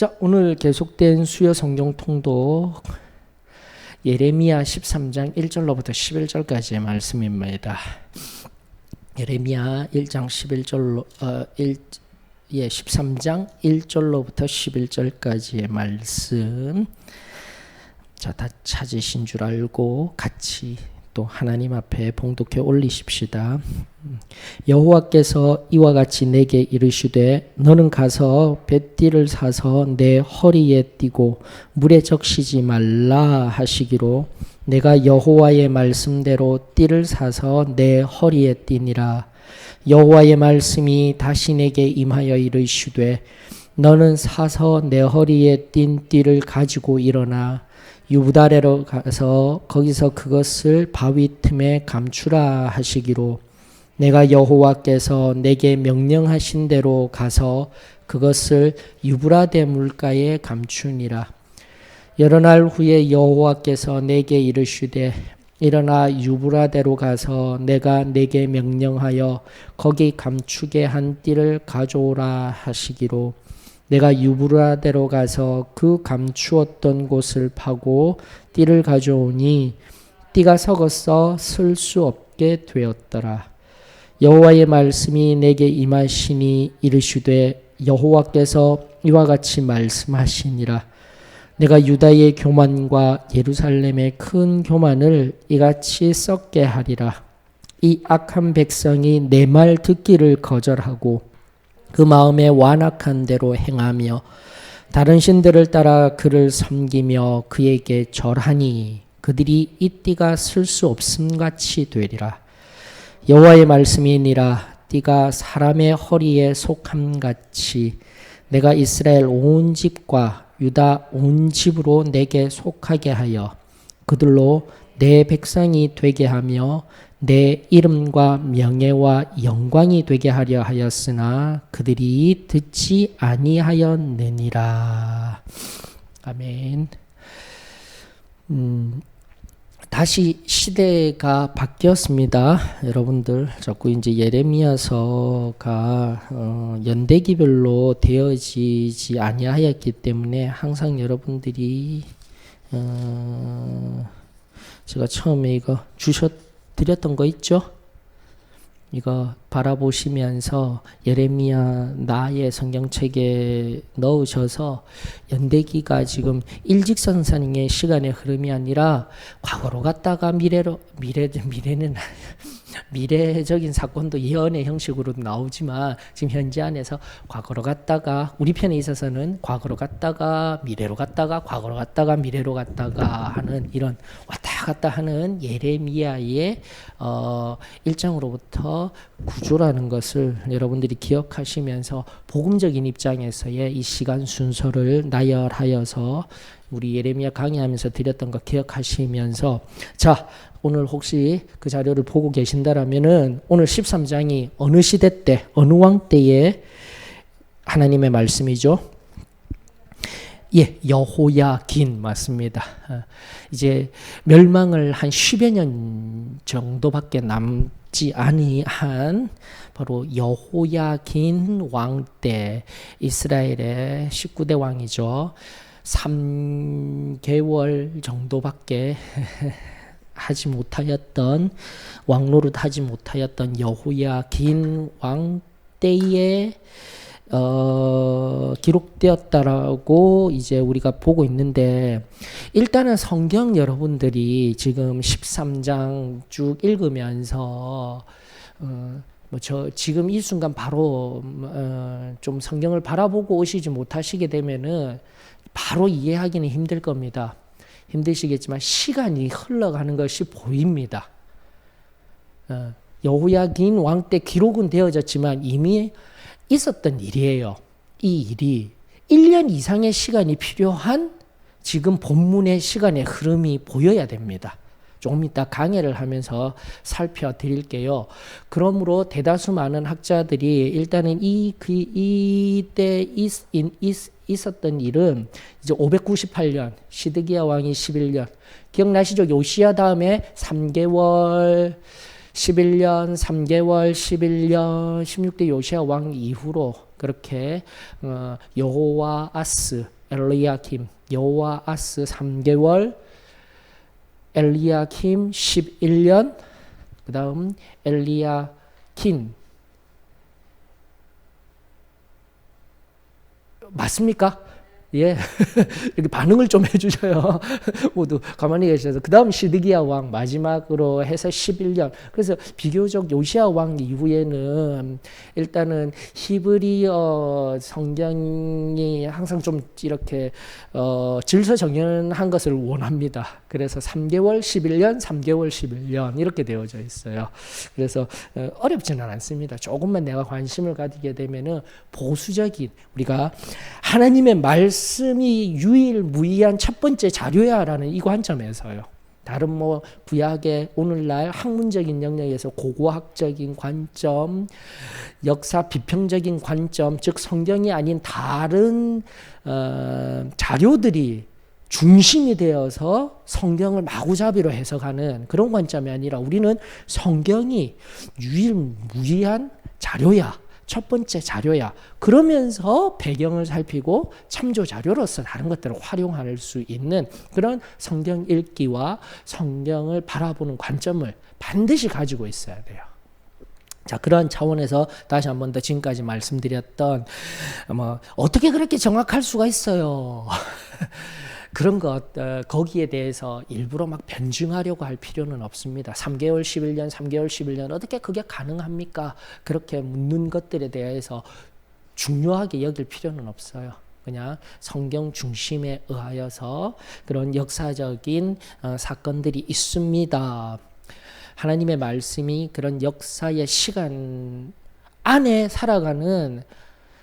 자, 오늘 계속된 수요 성경 통독 예레미야 13장 1절로부터 11절까지의 말씀입니다. 예레미야 1장 11절로 13장 1절로부터 11절까지의 말씀. 자, 다 찾으신 줄 알고 같이 또 하나님 앞에 봉독해 올리십시다. 여호와께서 이와 같이 내게 이르시되 너는 가서 뱃띠를 사서 내 허리에 띠고 물에 적시지 말라 하시기로 내가 여호와의 말씀대로 띠를 사서 내 허리에 띠니라. 여호와의 말씀이 다시 내게 임하여 이르시되 너는 사서 내 허리에 띈 띠를 가지고 일어나 유부다레로 가서 거기서 그것을 바위 틈에 감추라 하시기로 내가 여호와께서 내게 명령하신 대로 가서 그것을 유브라데 물가에 감추니라. 여러 날 후에 여호와께서 내게 이르시되 일어나 유브라데로 가서 내가 내게 명령하여 거기 감추게 한 띠를 가져오라 하시기로 내가 유브라데로 가서 그 감추었던 곳을 파고 띠를 가져오니 띠가 썩어서 쓸 수 없게 되었더라. 여호와의 말씀이 내게 임하시니 이르시되 여호와께서 이와 같이 말씀하시니라. 내가 유다의 교만과 예루살렘의 큰 교만을 이같이 썩게 하리라. 이 악한 백성이 내 말 듣기를 거절하고 그 마음에 완악한 대로 행하며 다른 신들을 따라 그를 섬기며 그에게 절하니 그들이 이 띠가 쓸 수 없음같이 되리라. 여호와의 말씀이니라. 띠가 사람의 허리에 속함같이 내가 이스라엘 온 집과 유다 온 집으로 내게 속하게 하여 그들로 내 백성이 되게 하며 내 이름과 명예와 영광이 되게 하려 하였으나 그들이 듣지 아니하였느니라. 아멘. 다시 시대가 바뀌었습니다. 여러분들 자꾸 이제 예레미야서가 연대기별로 되어지지 아니하였기 때문에 항상 여러분들이 제가 처음에 이거 드렸던 거 있죠? 이거 바라보시면서 예레미야 나의 성경책에 넣으셔서 연대기가 지금 일직선상의 시간의 흐름이 아니라 과거로 갔다가 미래는 미래적인 사건도 예언의 형식으로 나오지만 지금 현재 안에서 과거로 갔다가 우리 편에 있어서는 과거로 갔다가 미래로 갔다가 과거로 갔다가 미래로 갔다가 하는 이런 왔다 갔다 하는 예레미야의 일장으로부터 구조라는 것을 여러분들이 기억하시면서 복음적인 입장에서의 이 시간 순서를 나열하여서 우리 예레미야 강의하면서 드렸던 거 기억하시면서 자 오늘 혹시 그 자료를 보고 계신다라면은 오늘 13장이 어느 시대 때 어느 왕 때의 하나님의 말씀이죠. 예, 여호야긴 맞습니다. 이제 멸망을 한 10여 년 정도밖에 남지 아니한 바로 여호야긴 왕 때 이스라엘의 19대 왕이죠. 3개월 정도밖에 하지 못하였던 왕노릇 하지 못하였던 여호야긴 왕 때에 기록되었다라고 이제 우리가 보고 있는데 일단은 성경 여러분들이 지금 13장 쭉 읽으면서 저 지금 이 순간 바로 좀 성경을 바라보고 오시지 못하시게 되면은 바로 이해하기는 힘들 겁니다. 힘드시겠지만 시간이 흘러가는 것이 보입니다. 여호야긴 왕 때 기록은 되어졌지만 이미 있었던 일이에요. 이 일이 1년 이상의 시간이 필요한 지금 본문의 시간의 흐름이 보여야 됩니다. 조금 이따 강해를 하면서 살펴드릴게요. 그러므로 대다수 많은 학자들이 일단은 이때 있었던 일은 이제 598년 시드기야 왕이 11년 기억나시죠? 요시야 다음에 3개월 11년 3개월 11년 16대 요시야 왕 이후로 그렇게 여호와아스 엘리야킴 여호와아스 3개월 엘리야킴 11년 그 다음 엘리야킨 맞습니까? 예. 이렇게 반응을 좀 해주셔요. 모두 가만히 계셔서. 그 다음 시드기야 왕 마지막으로 해서 11년. 그래서 비교적 요시야 왕 이후에는 일단은 히브리어 성경이 항상 좀 이렇게 질서정연한 것을 원합니다. 그래서 3개월 11년, 3개월 11년 이렇게 되어져 있어요. 그래서 어렵지는 않습니다. 조금만 내가 관심을 가지게 되면은 보수적인 우리가 하나님의 말씀이 유일무이한 첫 번째 자료야라는 이 관점에서요. 다른 뭐 구약의 오늘날 학문적인 영역에서 고고학적인 관점, 역사 비평적인 관점, 즉 성경이 아닌 다른 자료들이 중심이 되어서 성경을 마구잡이로 해석하는 그런 관점이 아니라 우리는 성경이 유일무이한 자료야. 첫 번째 자료야. 그러면서 배경을 살피고 참조 자료로서 다른 것들을 활용할 수 있는 그런 성경 읽기와 성경을 바라보는 관점을 반드시 가지고 있어야 돼요. 자, 그러한 차원에서 다시 한 번 더 지금까지 말씀드렸던 어떻게 그렇게 정확할 수가 있어요. 그런 것 거기에 대해서 일부러 막 변증하려고 할 필요는 없습니다. 3개월 11년 3개월 11년 어떻게 그게 가능합니까? 그렇게 묻는 것들에 대해서 중요하게 여길 필요는 없어요. 그냥 성경 중심에 의하여서 그런 역사적인 사건들이 있습니다. 하나님의 말씀이 그런 역사의 시간 안에 살아가는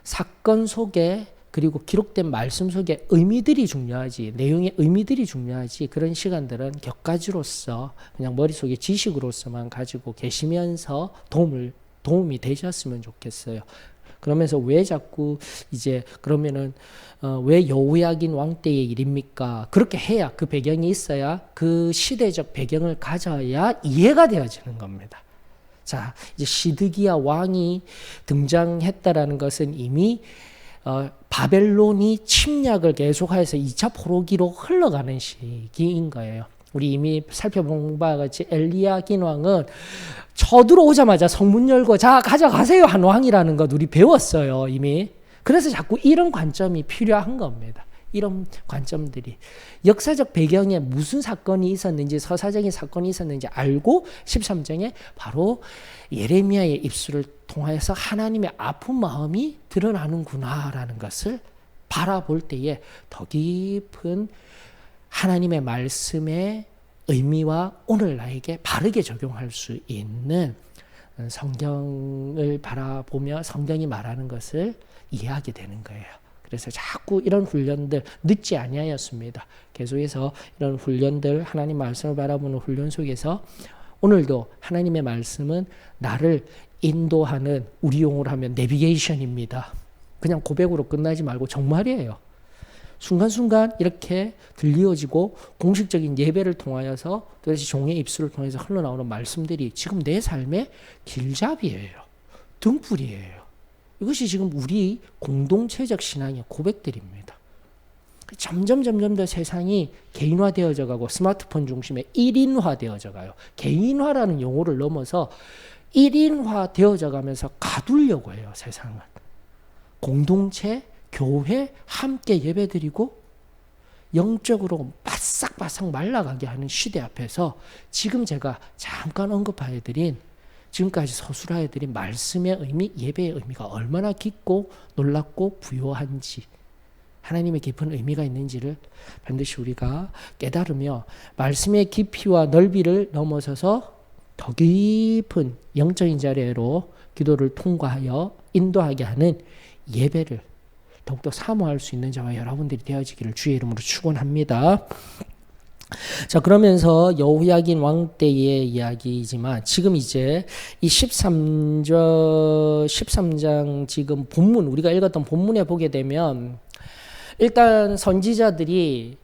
사건 속에 그리고 기록된 말씀 속에 의미들이 중요하지, 내용의 의미들이 중요하지, 그런 시간들은 격가지로서 그냥 머릿속에 지식으로서만 가지고 계시면서 도움이 되셨으면 좋겠어요. 그러면서 왜 자꾸 이제 그러면은 왜 여호야긴 왕 때의 일입니까? 그렇게 해야 그 배경이 있어야 그 시대적 배경을 가져야 이해가 되어지는 겁니다. 자, 이제 시드기야 왕이 등장했다라는 것은 이미 바벨론이 침략을 계속해서 2차 포로기로 흘러가는 시기인 거예요. 우리 이미 살펴본 바와 같이 엘리야긴 왕은 쳐들어오자마자 성문 열고 자 가져가세요 한 왕이라는 것 우리 배웠어요 이미. 그래서 자꾸 이런 관점이 필요한 겁니다. 이런 관점들이 역사적 배경에 무슨 사건이 있었는지 서사적인 사건이 있었는지 알고 13장에 바로 예레미야의 입술을 통해서 하나님의 아픈 마음이 드러나는구나라는 것을 바라볼 때에 더 깊은 하나님의 말씀의 의미와 오늘 나에게 바르게 적용할 수 있는 성경을 바라보며 성경이 말하는 것을 이해하게 되는 거예요. 그래서 자꾸 이런 훈련들 늦지 아니하였습니다. 계속해서 이런 훈련들 하나님 말씀을 바라보는 훈련 속에서 오늘도 하나님의 말씀은 나를 인도하는 우리 용어로 하면 내비게이션입니다. 그냥 고백으로 끝나지 말고 정말이에요. 순간순간 이렇게 들려지고 공식적인 예배를 통하여서 또다시 종의 입술을 통해서 흘러나오는 말씀들이 지금 내 삶의 길잡이에요. 등불이에요. 이것이 지금 우리 공동체적 신앙의 고백들입니다. 점점 더 세상이 개인화되어져 가고 스마트폰 중심의 1인화되어져 가요. 개인화라는 용어를 넘어서 1인화되어져 가면서 가두려고 해요. 세상을. 공동체, 교회 함께 예배드리고 영적으로 바싹바싹 말라가게 하는 시대 앞에서 지금 제가 잠깐 언급해드린 지금까지 서술해드린 말씀의 의미, 예배의 의미가 얼마나 깊고 놀랍고 부요한지 하나님의 깊은 의미가 있는지를 반드시 우리가 깨달으며 말씀의 깊이와 넓이를 넘어서서 더 깊은 영적인 자리로 기도를 통과하여 인도하게 하는 예배를 더욱더 사모할 수 있는 저와 여러분들이 되어지기를 주의 이름으로 축원합니다. 자, 그러면서 여호야긴 왕 때의 이야기이지만 지금 이제 이 13장 지금 본문 우리가 읽었던 본문에 보게 되면 일단 선지자들이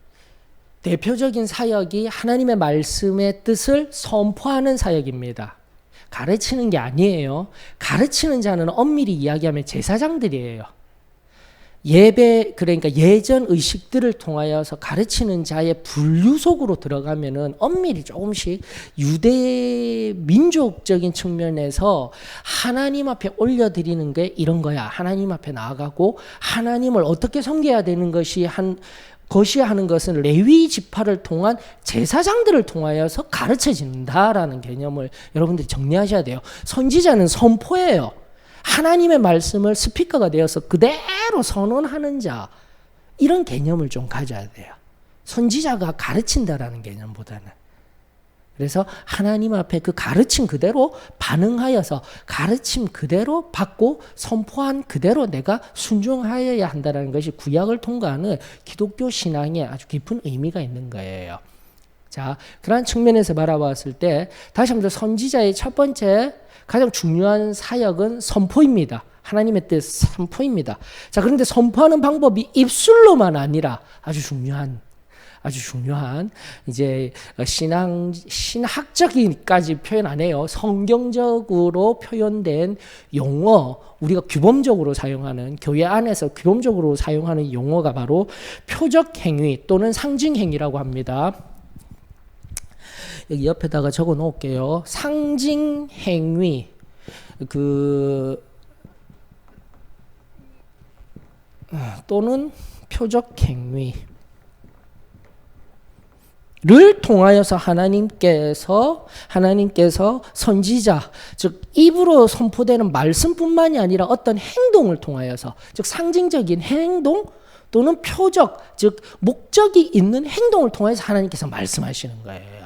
대표적인 사역이 하나님의 말씀의 뜻을 선포하는 사역입니다. 가르치는 게 아니에요. 가르치는 자는 엄밀히 이야기하면 제사장들이에요. 예배, 그러니까 예전 의식들을 통하여서 가르치는 자의 분류 속으로 들어가면은 엄밀히 조금씩 유대 민족적인 측면에서 하나님 앞에 올려드리는 게 이런 거야. 하나님 앞에 나아가고 하나님을 어떻게 섬겨야 되는 것이 하는 것은 레위 지파를 통한 제사장들을 통하여서 가르쳐진다라는 개념을 여러분들이 정리하셔야 돼요. 선지자는 선포예요. 하나님의 말씀을 스피커가 되어서 그대로 선언하는 자, 이런 개념을 좀 가져야 돼요. 선지자가 가르친다라는 개념보다는. 그래서 하나님 앞에 그 가르침 그대로 반응하여서 가르침 그대로 받고 선포한 그대로 내가 순종하여야 한다는 것이 구약을 통과하는 기독교 신앙에 아주 깊은 의미가 있는 거예요. 자, 그러한 측면에서 바라봤을 때 다시 한번 선지자의 첫 번째 가장 중요한 사역은 선포입니다. 하나님의 뜻 선포입니다. 자, 그런데 선포하는 방법이 입술로만 아니라 아주 중요한 이제 신학적인까지 표현 안 해요. 성경적으로 표현된 용어, 우리가 규범적으로 사용하는, 교회 안에서 규범적으로 사용하는 용어가 바로 표적 행위 또는 상징 행위라고 합니다. 여기 옆에다가 적어 놓을게요. 상징 행위, 또는 표적 행위를 통하여서 하나님께서 선지자, 즉 입으로 선포되는 말씀뿐만이 아니라 어떤 행동을 통하여서, 즉 상징적인 행동 또는 표적, 즉 목적이 있는 행동을 통해서 하나님께서 말씀하시는 거예요.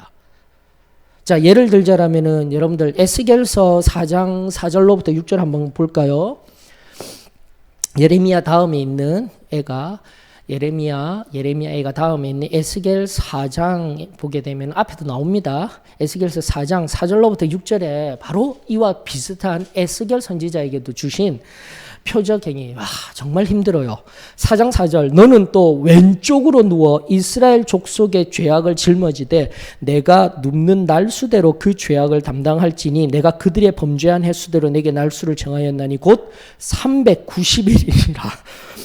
자, 예를 들자라면은 여러분들 에스겔서 4장 4절로부터 6절 한번 볼까요? 예레미야 다음에 있는 애가 예레미야 애가 다음에 있는 에스겔 4장 보게 되면 앞에도 나옵니다. 에스겔서 4장 4절로부터 6절에 바로 이와 비슷한 에스겔 선지자에게도 주신 표적행위. 와, 정말 힘들어요. 4장 4절, 너는 또 왼쪽으로 누워 이스라엘 족속의 죄악을 짊어지되 내가 눕는 날수대로 그 죄악을 담당할지니 내가 그들의 범죄한 횟수대로 내게 날수를 정하였나니 곧 390일이라.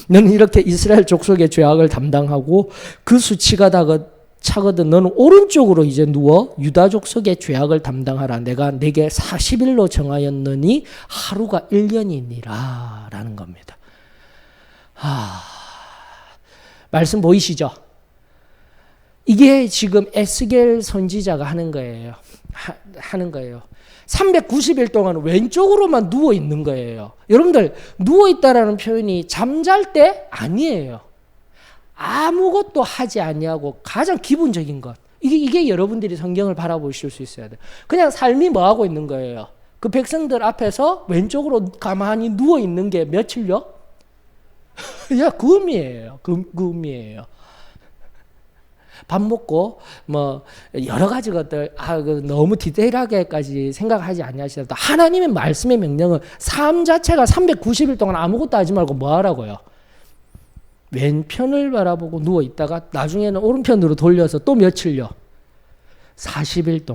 너는 이렇게 이스라엘 족속의 죄악을 담당하고 그 수치가 차거든 너는 오른쪽으로 이제 누워 유다 족속의 죄악을 담당하라. 내가 내게 40일로 정하였느니 하루가 1년이니라 라는 겁니다. 말씀 보이시죠? 이게 지금 에스겔 선지자가 하는 거예요. 390일 동안 왼쪽으로만 누워 있는 거예요. 여러분들, 누워 있다라는 표현이 잠잘 때 아니에요. 아무것도 하지 아니하고 가장 기본적인 것. 이게 여러분들이 성경을 바라보실 수 있어야 돼요. 그냥 삶이 뭐 하고 있는 거예요? 그 백성들 앞에서 왼쪽으로 가만히 누워 있는 게 며칠요? 야, 그 의미예요. 그 의미예요. 밥 먹고 뭐 여러 가지 것들 너무 디테일하게까지 생각하지 아니하시더라도 하나님의 말씀의 명령은 삶 자체가 390일 동안 아무것도 하지 말고 뭐 하라고요? 왼편을 바라보고 누워 있다가 나중에는 오른편으로 돌려서 또 며칠요? 40일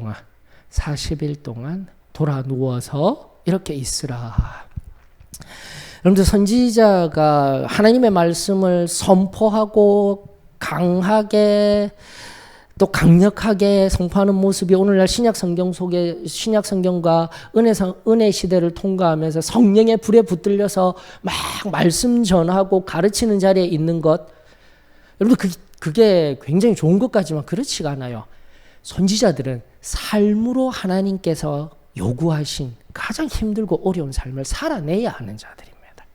동안 돌아 누워서 이렇게 있으라. 여러분들, 선지자가 하나님의 말씀을 선포하고 강하게 또 강력하게 선포하는 모습이 오늘날 신약 성경과 은혜 시대를 통과하면서 성령의 불에 붙들려서 막 말씀 전하고 가르치는 자리에 있는 것, 여러분 그게 굉장히 좋은 것 같지만 그렇지가 않아요. 선지자들은 삶으로 하나님께서 요구하신 가장 힘들고 어려운 삶을 살아내야 하는 자들입니다.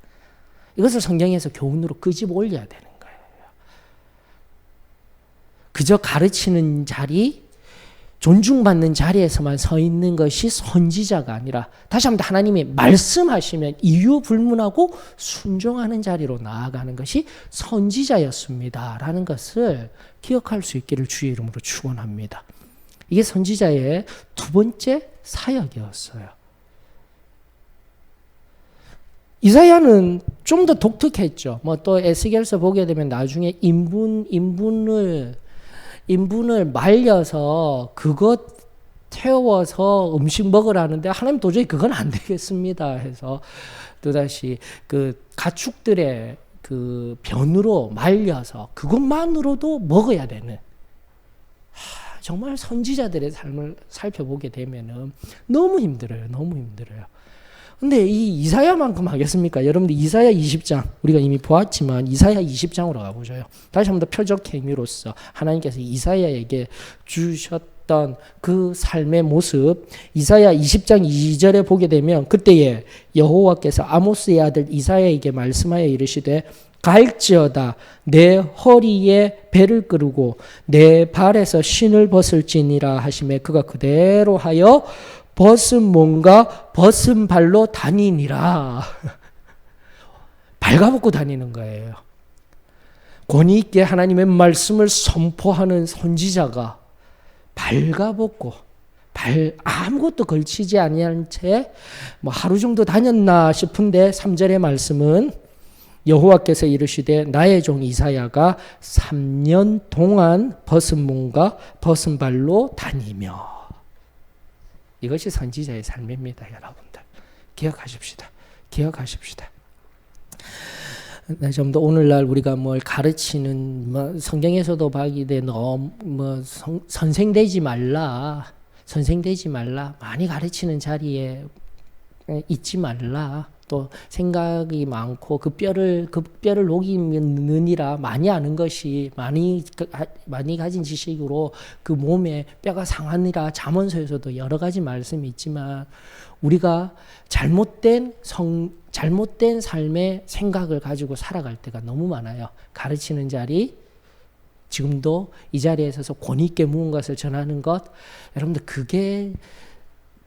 이것을 성경에서 교훈으로 끄집어 올려야 되는 거예요. 그저 가르치는 자리, 존중받는 자리에서만 서 있는 것이 선지자가 아니라 다시 한번 하나님이 말씀하시면 이유 불문하고 순종하는 자리로 나아가는 것이 선지자였습니다 라는 것을 기억할 수 있기를 주의 이름으로 축원합니다. 이게 선지자의 두 번째 사역이었어요. 이사야는 좀 더 독특했죠. 뭐 또 에스겔서 보게 되면 나중에 인분을 말려서 그것 태워서 음식 먹으라는데 하나님 도저히 그건 안 되겠습니다 해서 또다시 그 가축들의 그 변으로 말려서 그것만으로도 먹어야 되는, 정말 선지자들의 삶을 살펴보게 되면은 너무 힘들어요. 너무 힘들어요. 근데 이 이사야만큼 하겠습니까? 여러분들 이사야 20장 우리가 이미 보았지만 이사야 20장으로 가보셔요. 다시 한번 더 표적 행위로서 하나님께서 이사야에게 주셨던 그 삶의 모습, 이사야 20장 2절에 보게 되면 그때에 여호와께서 아모스의 아들 이사야에게 말씀하여 이르시되 갈지어다 내 허리에 배를 끄르고 내 발에서 신을 벗을지니라 하시매 그가 그대로 하여 벗은 몸과 벗은 발로 다니니라. 발가벗고 다니는 거예요. 권위 있게 하나님의 말씀을 선포하는 선지자가 발가벗고 아무것도 걸치지 아니한 채 뭐 하루 정도 다녔나 싶은데 3절의 말씀은 여호와께서 이르시되 나의 종 이사야가 3년 동안 벗은 몸과 벗은 발로 다니며. 이것이 선지자의 삶입니다, 여러분들. 기억하십시다. 기억하십시다. 좀 더 오늘날 우리가 뭘 가르치는, 뭐 성경에서도 봐기되 너무 선생 되지 말라, 많이 가르치는 자리에 있지 말라. 또 생각이 많고 그 뼈를 녹이느니라 많이 아는 것이 많이 가진 지식으로 그 몸에 뼈가 상하니라. 잠언서에서도 여러 가지 말씀이 있지만 우리가 잘못된 삶의 생각을 가지고 살아갈 때가 너무 많아요. 가르치는 자리, 지금도 이 자리에 서서 권위 있게 묵은 것을 전하는 것, 여러분들 그게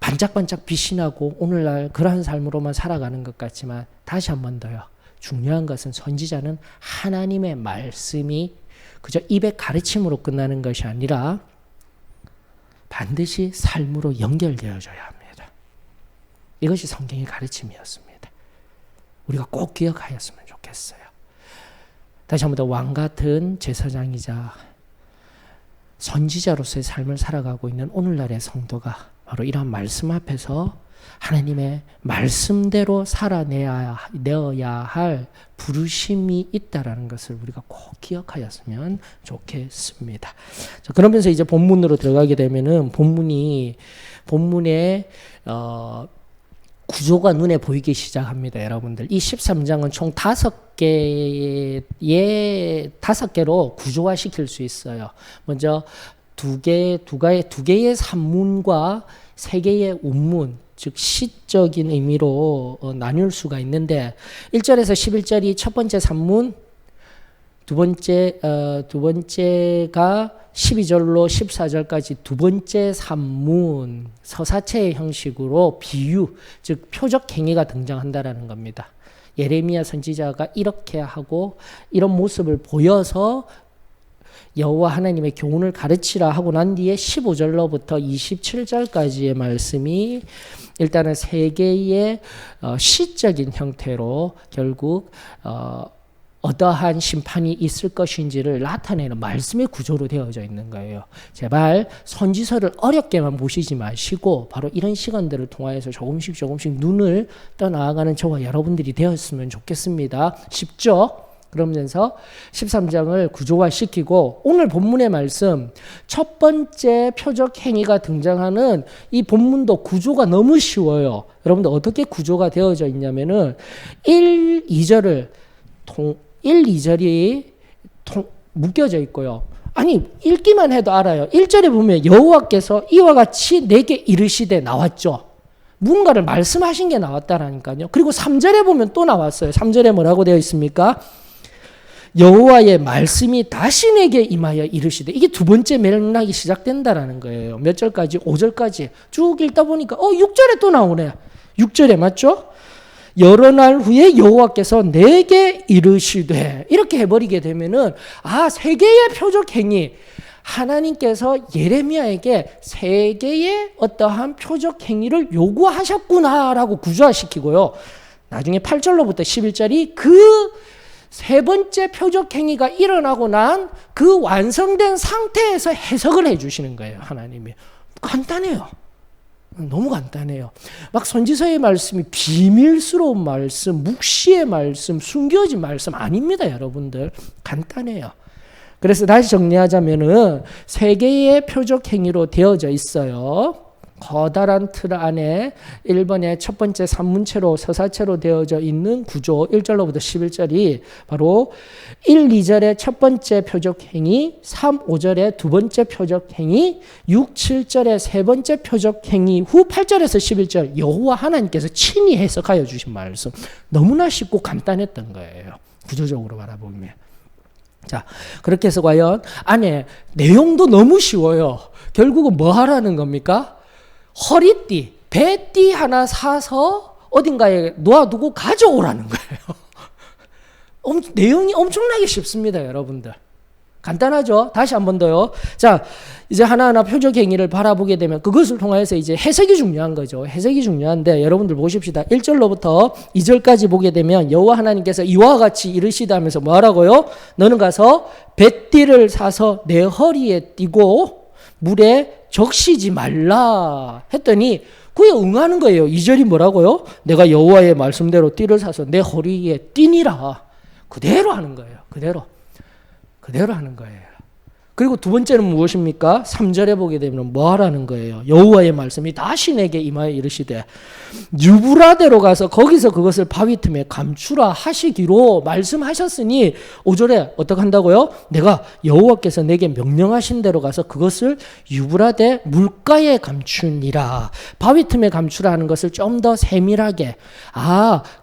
반짝반짝 빛이 나고 오늘날 그러한 삶으로만 살아가는 것 같지만 다시 한 번 더요. 중요한 것은 선지자는 하나님의 말씀이 그저 입의 가르침으로 끝나는 것이 아니라 반드시 삶으로 연결되어져야 합니다. 이것이 성경의 가르침이었습니다. 우리가 꼭 기억하였으면 좋겠어요. 다시 한 번 더 왕 같은 제사장이자 선지자로서의 삶을 살아가고 있는 오늘날의 성도가 바로 이러한 말씀 앞에서 하나님의 말씀대로 살아내어야 할 부르심이 있다라는 것을 우리가 꼭 기억하였으면 좋겠습니다. 자, 그러면서 이제 본문으로 들어가게 되면은 본문의 구조가 눈에 보이기 시작합니다, 여러분들. 이 13장은 총 5개로 구조화시킬 수 있어요. 먼저 두 개의 산문과 3개의 운문, 즉 시적인 의미로 나눌 수가 있는데 1절에서 11절이 첫 번째 산문, 두 번째가 12절로 14절까지 두 번째 산문, 서사체의 형식으로 비유, 즉 표적 행위가 등장한다라는 겁니다. 예레미야 선지자가 이렇게 하고 이런 모습을 보여서 여호와 하나님의 교훈을 가르치라 하고 난 뒤에 15절로부터 27절까지의 말씀이 일단은 3개의 시적인 형태로 결국 어떠한 심판이 있을 것인지를 나타내는 말씀의 구조로 되어져 있는 거예요. 제발 선지서를 어렵게만 보시지 마시고 바로 이런 시간들을 통하여서 조금씩 눈을 떠나가는 저와 여러분들이 되었으면 좋겠습니다. 쉽죠? 그러면서 13장을 구조화시키고 오늘 본문의 말씀 첫 번째 표적 행위가 등장하는 이 본문도 구조가 너무 쉬워요. 여러분들 어떻게 구조가 되어져 있냐면은 1, 2절이 묶여져 있고요. 아니 읽기만 해도 알아요. 1절에 보면 여호와께서 이와 같이 내게 이르시되 나왔죠. 무언가를 말씀하신 게 나왔다라니까요. 그리고 3절에 보면 또 나왔어요. 3절에 뭐라고 되어 있습니까? 여호와의 말씀이 다시 내게 임하여 이르시되, 이게 두 번째 맥락이 시작된다라는 거예요. 몇 절까지? 5절까지 쭉 읽다 보니까 6절에 또 나오네. 6절에 맞죠? 여러 날 후에 여호와께서 내게 이르시되, 이렇게 해버리게 되면은 3개의 표적 행위, 하나님께서 예레미야에게 3개의 어떠한 표적 행위를 요구하셨구나라고 구조화시키고요. 나중에 8절로부터 11절이 그 세 번째 표적 행위가 일어나고 난 그 완성된 상태에서 해석을 해주시는 거예요, 하나님이. 간단해요. 너무 간단해요. 막 선지서의 말씀이 비밀스러운 말씀, 묵시의 말씀, 숨겨진 말씀 아닙니다, 여러분들. 간단해요. 그래서 다시 정리하자면은 세 개의 표적 행위로 되어져 있어요. 커다란 틀 안에 1번의 첫 번째 산문체로 서사체로 되어져 있는 구조 1절로부터 11절이 바로 1, 2절의 첫 번째 표적 행위, 3, 5절의 두 번째 표적 행위, 6, 7절의 세 번째 표적 행위 후 8절에서 11절 여호와 하나님께서 친히 해석하여 주신 말씀. 너무나 쉽고 간단했던 거예요. 구조적으로 바라보면. 자, 그렇게 해서 과연 안에 내용도 너무 쉬워요. 결국은 뭐 하라는 겁니까? 허리띠, 배띠 하나 사서 어딘가에 놓아두고 가져오라는 거예요. 내용이 엄청나게 쉽습니다, 여러분들. 간단하죠? 다시 한 번 더요. 자, 이제 하나하나 표적 행위를 바라보게 되면 그것을 통해서 이제 해석이 중요한 거죠. 해석이 중요한데 여러분들 보십시다. 1절로부터 2절까지 보게 되면 여호와 하나님께서 이와 같이 이르시다 하면서 뭐 하라고요? 너는 가서 배띠를 사서 내 허리에 띠고 물에 적시지 말라 했더니 그에 응하는 거예요. 2절이 뭐라고요? 내가 여호와의 말씀대로 띠를 사서 내 허리에 띠니라. 그대로 하는 거예요. 그대로 하는 거예요. 그리고 두 번째는 무엇입니까? 3절에 보게 되면 뭐 하라는 거예요? 여호와의 말씀이 다시 내게 임하여 이르시되 유브라데로 가서 거기서 그것을 바위 틈에 감추라 하시기로 말씀하셨으니 5절에 어떻게 한다고요? 내가 여호와께서 내게 명령하신 대로 가서 그것을 유브라데 물가에 감추니라. 바위 틈에 감추라 하는 것을 좀 더 세밀하게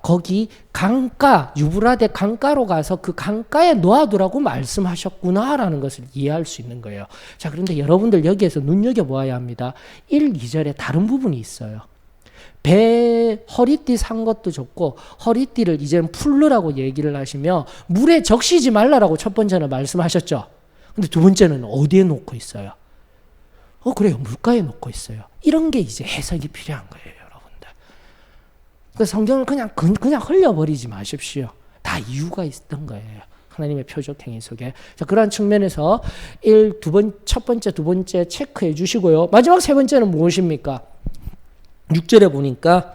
거기 강가, 유브라데 강가로 가서 그 강가에 놓아두라고 말씀하셨구나라는 것을 이해할 수 있는 거예요. 자, 그런데 여러분들 여기에서 눈여겨보아야 합니다. 1, 2절에 다른 부분이 있어요. 배 허리띠 산 것도 좋고 허리띠를 이제는 풀르라고 얘기를 하시며 물에 적시지 말라라고 첫 번째는 말씀하셨죠. 근데 두 번째는 어디에 놓고 있어요? 그래요. 물가에 놓고 있어요. 이런 게 이제 해석이 필요한 거예요, 여러분들. 그 성경을 그냥 흘려버리지 마십시오. 다 이유가 있던 거예요. 하나님의 표적 행위 속에. 자, 그러한 측면에서 첫 번째, 두 번째 체크해 주시고요. 마지막 세 번째는 무엇입니까? 6절에 보니까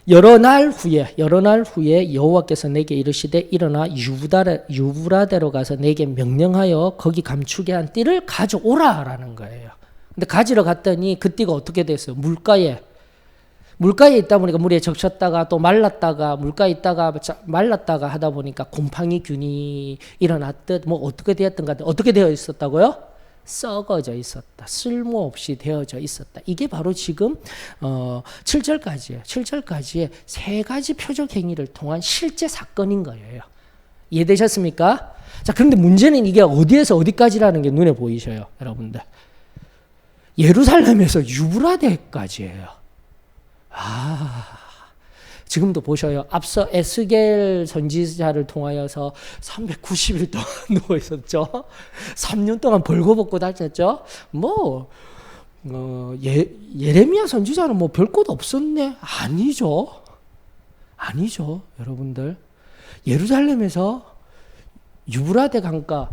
여러 날 후에 여호와께서 내게 이르시되 일어나 유브라데로 가서 내게 명령하여 거기 감추게 한 띠를 가져오라라는 거예요. 근데 가지러 갔더니 그 띠가 어떻게 됐어요? 물가에 있다 보니까 물에 적셨다가 또 말랐다가 물가에 있다가 말랐다가 하다 보니까 곰팡이균이 일어났듯 뭐 어떻게 되었던가 어떻게 되어 있었다고요? 썩어져 있었다. 쓸모없이 되어져 있었다. 이게 바로 지금 7절까지예요. 7절까지의 세 가지 표적 행위를 통한 실제 사건인 거예요. 이해되셨습니까? 자, 그런데 문제는 이게 어디에서 어디까지라는 게 눈에 보이셔요, 여러분들. 예루살렘에서 유브라데까지예요. 지금도 보셔요. 앞서 에스겔 선지자를 통하여서 390일 동안 누워 있었죠. 3년 동안 벌거벗고 다녔죠. 예레미야 선지자는 뭐 별것 없었네. 아니죠, 여러분들. 예루살렘에서 유브라데 강가,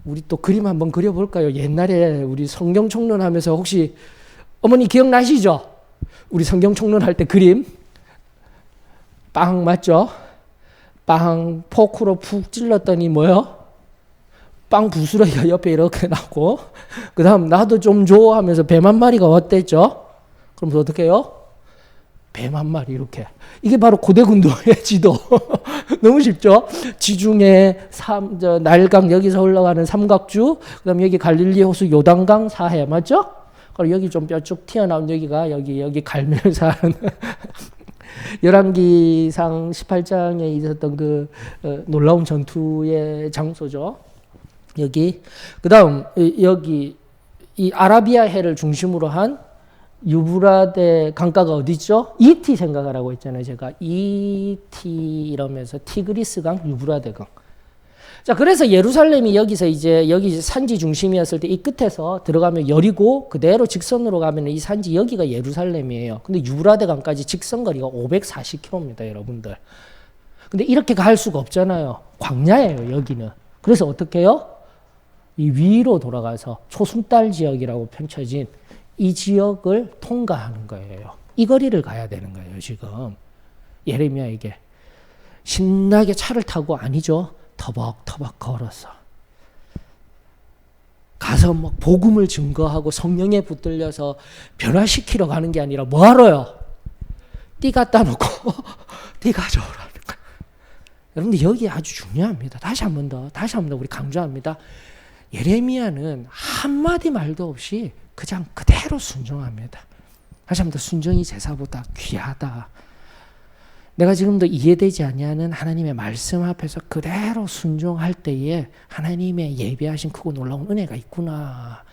우리 또 그림 한번 그려볼까요? 옛날에 우리 성경 총론하면서 혹시 어머니 기억나시죠? 우리 성경 총론할 때 그림 빵 맞죠? 빵 포크로 푹 찔렀더니 뭐요? 빵 부스러기가 옆에 이렇게 나고 그 다음 나도 좀 줘 하면서 뱀 한 마리가 왔댔죠? 그럼 어떻게 해요? 뱀 한 마리 이렇게. 이게 바로 고대 군도의 지도. 너무 쉽죠? 지중해 나일강 여기서 흘러가는 삼각주, 그 다음 여기 갈릴리 호수 요단강 사해 맞죠? 그리고 여기 좀 뼈쭉 튀어나온 여기가 여기 갈멜산 열왕기상 18장에 있었던 그 놀라운 전투의 장소죠. 여기. 그 다음 여기 이 아라비아 해를 중심으로 한 유브라데 강가가 어디죠? 이티 생각하라고 했잖아요. 제가 이티 이러면서 티그리스 강, 유브라데 강. 자, 그래서 예루살렘이 여기 산지 중심이었을 때 이 끝에서 들어가면 여리고 그대로 직선으로 가면 이 산지 여기가 예루살렘이에요. 근데 유브라데 강까지 직선 거리가 540km입니다, 여러분들. 근데 이렇게 갈 수가 없잖아요. 광야예요, 여기는. 그래서 어떻게 해요? 이 위로 돌아가서 초승달 지역이라고 펼쳐진 이 지역을 통과하는 거예요. 이 거리를 가야 되는 거예요, 지금. 예레미야에게. 신나게 차를 타고 아니죠. 터벅터벅 걸어서. 가서 막 복음을 증거하고 성령에 붙들려서 변화시키러 가는 게 아니라 뭐 하러요? 띠 갖다 놓고 띠 가져오라는 거예요. 여러분들 여기 아주 중요합니다. 다시 한 번 더 우리 강조합니다. 예레미야는 한마디 말도 없이 그냥 그대로 순종합니다. 다시 한 번 더 순종이 제사보다 귀하다. 내가 지금도 이해되지 아니하는 하나님의 말씀 앞에서 그대로 순종할 때에 하나님의 예비하신 크고 놀라운 은혜가 있구나.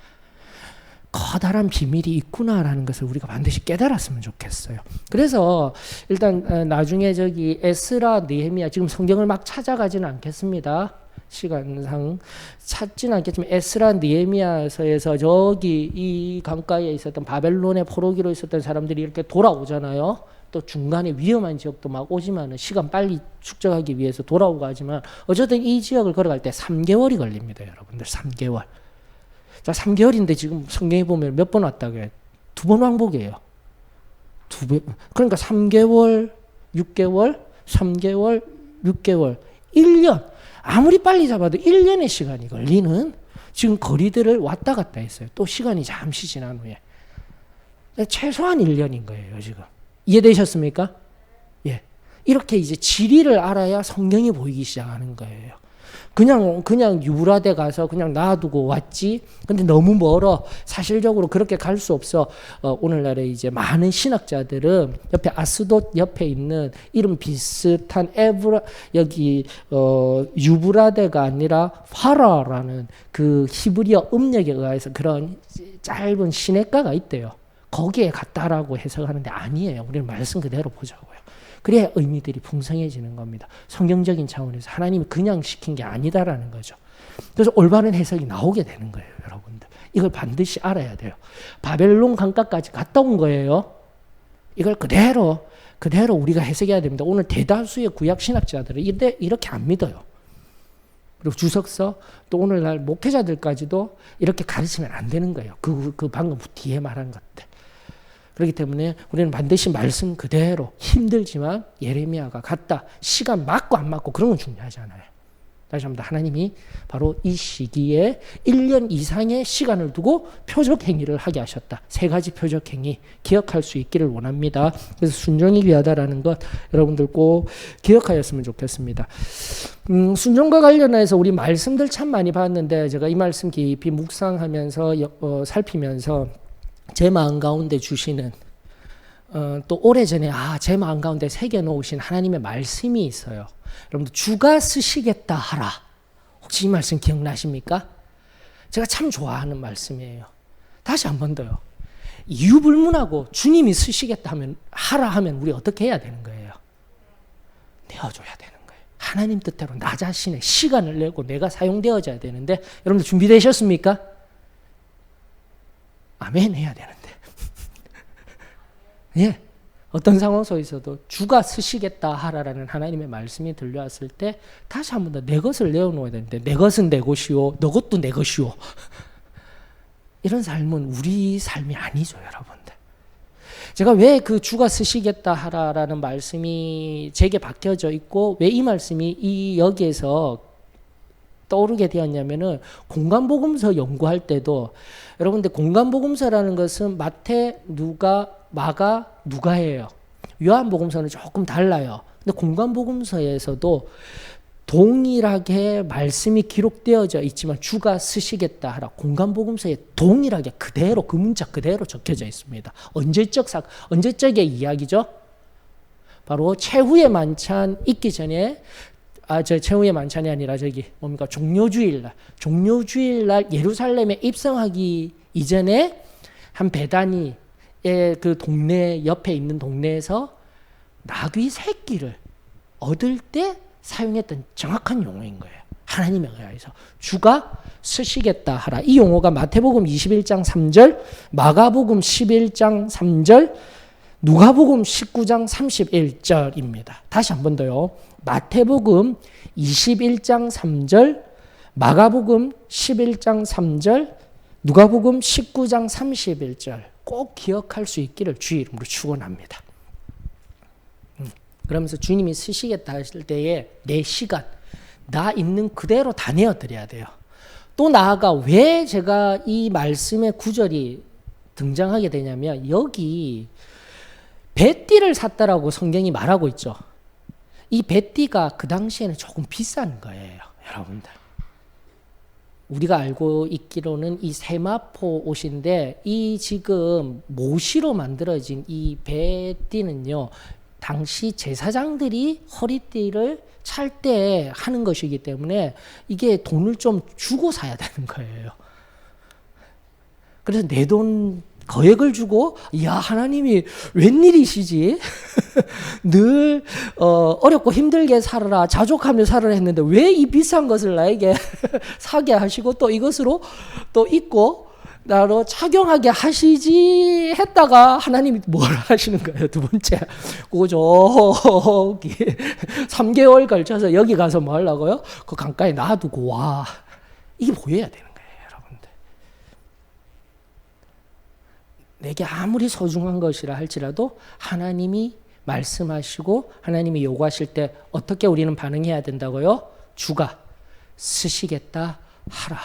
커다란 비밀이 있구나라는 것을 우리가 반드시 깨달았으면 좋겠어요. 그래서 일단 나중에 저기 에스라, 느헤미야 지금 성경을 막 찾아가지는 않겠습니다. 시간상 찾지는 않겠지만 에스라, 느헤미야서에서 저기 이 강가에 있었던 바벨론의 포로기로 있었던 사람들이 이렇게 돌아오잖아요. 또 중간에 위험한 지역도 막 오지만은 시간 빨리 축적하기 위해서 돌아오고 하지만 어쨌든 이 지역을 걸어갈 때 3개월이 걸립니다, 여러분들. 3개월. 자, 3개월인데 지금 성경에 보면 몇 번 왔다고 해요? 2번 왕복이에요. 2번. 그러니까 3개월, 6개월, 3개월, 6개월, 1년. 아무리 빨리 잡아도 1년의 시간이 걸리는 지금 거리들을 왔다 갔다 했어요. 또 시간이 잠시 지난 후에. 최소한 1년인 거예요, 지금. 이해되셨습니까? 예. 이렇게 이제 지리를 알아야 성경이 보이기 시작하는 거예요. 그냥 유브라데 가서 그냥 놔두고 왔지. 근데 너무 멀어. 사실적으로 그렇게 갈 수 없어. 오늘날에 이제 많은 신학자들은 옆에 아스돗 옆에 있는 이름 비슷한 유브라데가 아니라 파라라는 그 히브리어 음력에 의해서 그런 짧은 시냇가가 있대요. 거기에 갔다라고 해석하는데 아니에요. 우리는 말씀 그대로 보자고요. 그래야 의미들이 풍성해지는 겁니다. 성경적인 차원에서 하나님이 그냥 시킨 게 아니다라는 거죠. 그래서 올바른 해석이 나오게 되는 거예요, 여러분들. 이걸 반드시 알아야 돼요. 바벨론 강가까지 갔다 온 거예요. 이걸 그대로 우리가 해석해야 됩니다. 오늘 대다수의 구약 신학자들은 이렇게 안 믿어요. 그리고 주석서 또 오늘날 목회자들까지도 이렇게 가르치면 안 되는 거예요. 그 방금 뒤에 말한 것들. 그렇기 때문에 우리는 반드시 말씀 그대로 힘들지만 예레미야가 갔다. 시간 맞고 안 맞고 그런 건 중요하지 않아요. 다시 한번 하나님이 바로 이 시기에 1년 이상의 시간을 두고 표적 행위를 하게 하셨다. 3가지 표적 행위 기억할 수 있기를 원합니다. 그래서 순종이 귀하다라는 것 여러분들 꼭 기억하였으면 좋겠습니다. 순종과 관련해서 우리 말씀들 참 많이 봤는데 제가 이 말씀 깊이 묵상하면서 살피면서 제 마음 가운데 주시는 또 오래전에 제 마음 가운데 새겨놓으신 하나님의 말씀이 있어요. 여러분들 주가 쓰시겠다 하라. 혹시 이 말씀 기억나십니까? 제가 참 좋아하는 말씀이에요. 다시 한 번 더요. 이유 불문하고 주님이 쓰시겠다 하라 하면 우리 어떻게 해야 되는 거예요? 내어줘야 되는 거예요. 하나님 뜻대로 나 자신의 시간을 내고 내가 사용되어져야 되는데 여러분들 준비되셨습니까? 아멘 해야 되는데. 예. 어떤 상황 속에서도 주가 쓰시겠다 하라라는 하나님의 말씀이 들려왔을 때 다시 한 번 더 내 것을 내어놓아야 되는데 내 것은 내 것이요 너 것도 내 것이요. 이런 삶은 우리 삶이 아니죠, 여러분들. 제가 왜 그 주가 쓰시겠다 하라라는 말씀이 제게 박혀져 있고 왜 이 말씀이 여기에서 떠오르게 되었냐면은 공간복음서 연구할 때도 여러분들 공간복음서라는 것은 마태, 누가, 마가, 누가예요. 요한복음서는 조금 달라요. 근데 공간복음서에서도 동일하게 말씀이 기록되어져 있지만 주가 쓰시겠다 하라. 공간복음서에 동일하게 그대로 그 문자 그대로 적혀져 있습니다. 언제적의 이야기죠? 바로 최후의 만찬 있기 전에 최후의 만찬이 아니라 종료주일날 예루살렘에 입성하기 이전에 한 베다니의 그 동네 옆에 있는 동네에서 나귀 새끼를 얻을 때 사용했던 정확한 용어인 거예요. 하나님에 의해서 주가 쓰시겠다 하라. 이 용어가 마태복음 21장 3절, 마가복음 11장 3절, 누가복음 19장 31절입니다. 다시 한 번 더요. 마태복음 21장 3절, 마가복음 11장 3절, 누가복음 19장 31절. 꼭 기억할 수 있기를 주의 이름으로 축원합니다. 그러면서 주님이 쓰시겠다 하실 때에 내 시간, 나 있는 그대로 다 내어드려야 돼요. 또 나아가 왜 제가 이 말씀의 구절이 등장하게 되냐면 여기 뱃띠를 샀다라고 성경이 말하고 있죠. 이 뱃띠가 그 당시에는 조금 비싼 거예요, 여러분들. 우리가 알고 있기로는 이 세마포 옷인데 이 지금 모시로 만들어진 이 뱃띠는요, 당시 제사장들이 허리띠를 찰 때 하는 것이기 때문에 이게 돈을 좀 주고 사야 되는 거예요. 그래서 내 돈 거액을 주고, 야, 하나님이 웬일이시지? 늘 어렵고 힘들게 살아라, 자족하며 살아라 했는데 왜 이 비싼 것을 나에게 사게 하시고 또 이것으로 또 입고 나로 착용하게 하시지 했다가 하나님이 뭘 하시는 거예요? 두 번째, 그거 저기 3개월 걸쳐서 여기 가서 뭐 하려고요? 그 강가에 놔두고 와. 이게 보여야 되는 거예요, 여러분들. 내게 아무리 소중한 것이라 할지라도 하나님이 말씀하시고 하나님이 요구하실 때 어떻게 우리는 반응해야 된다고요? 주가 쓰시겠다 하라.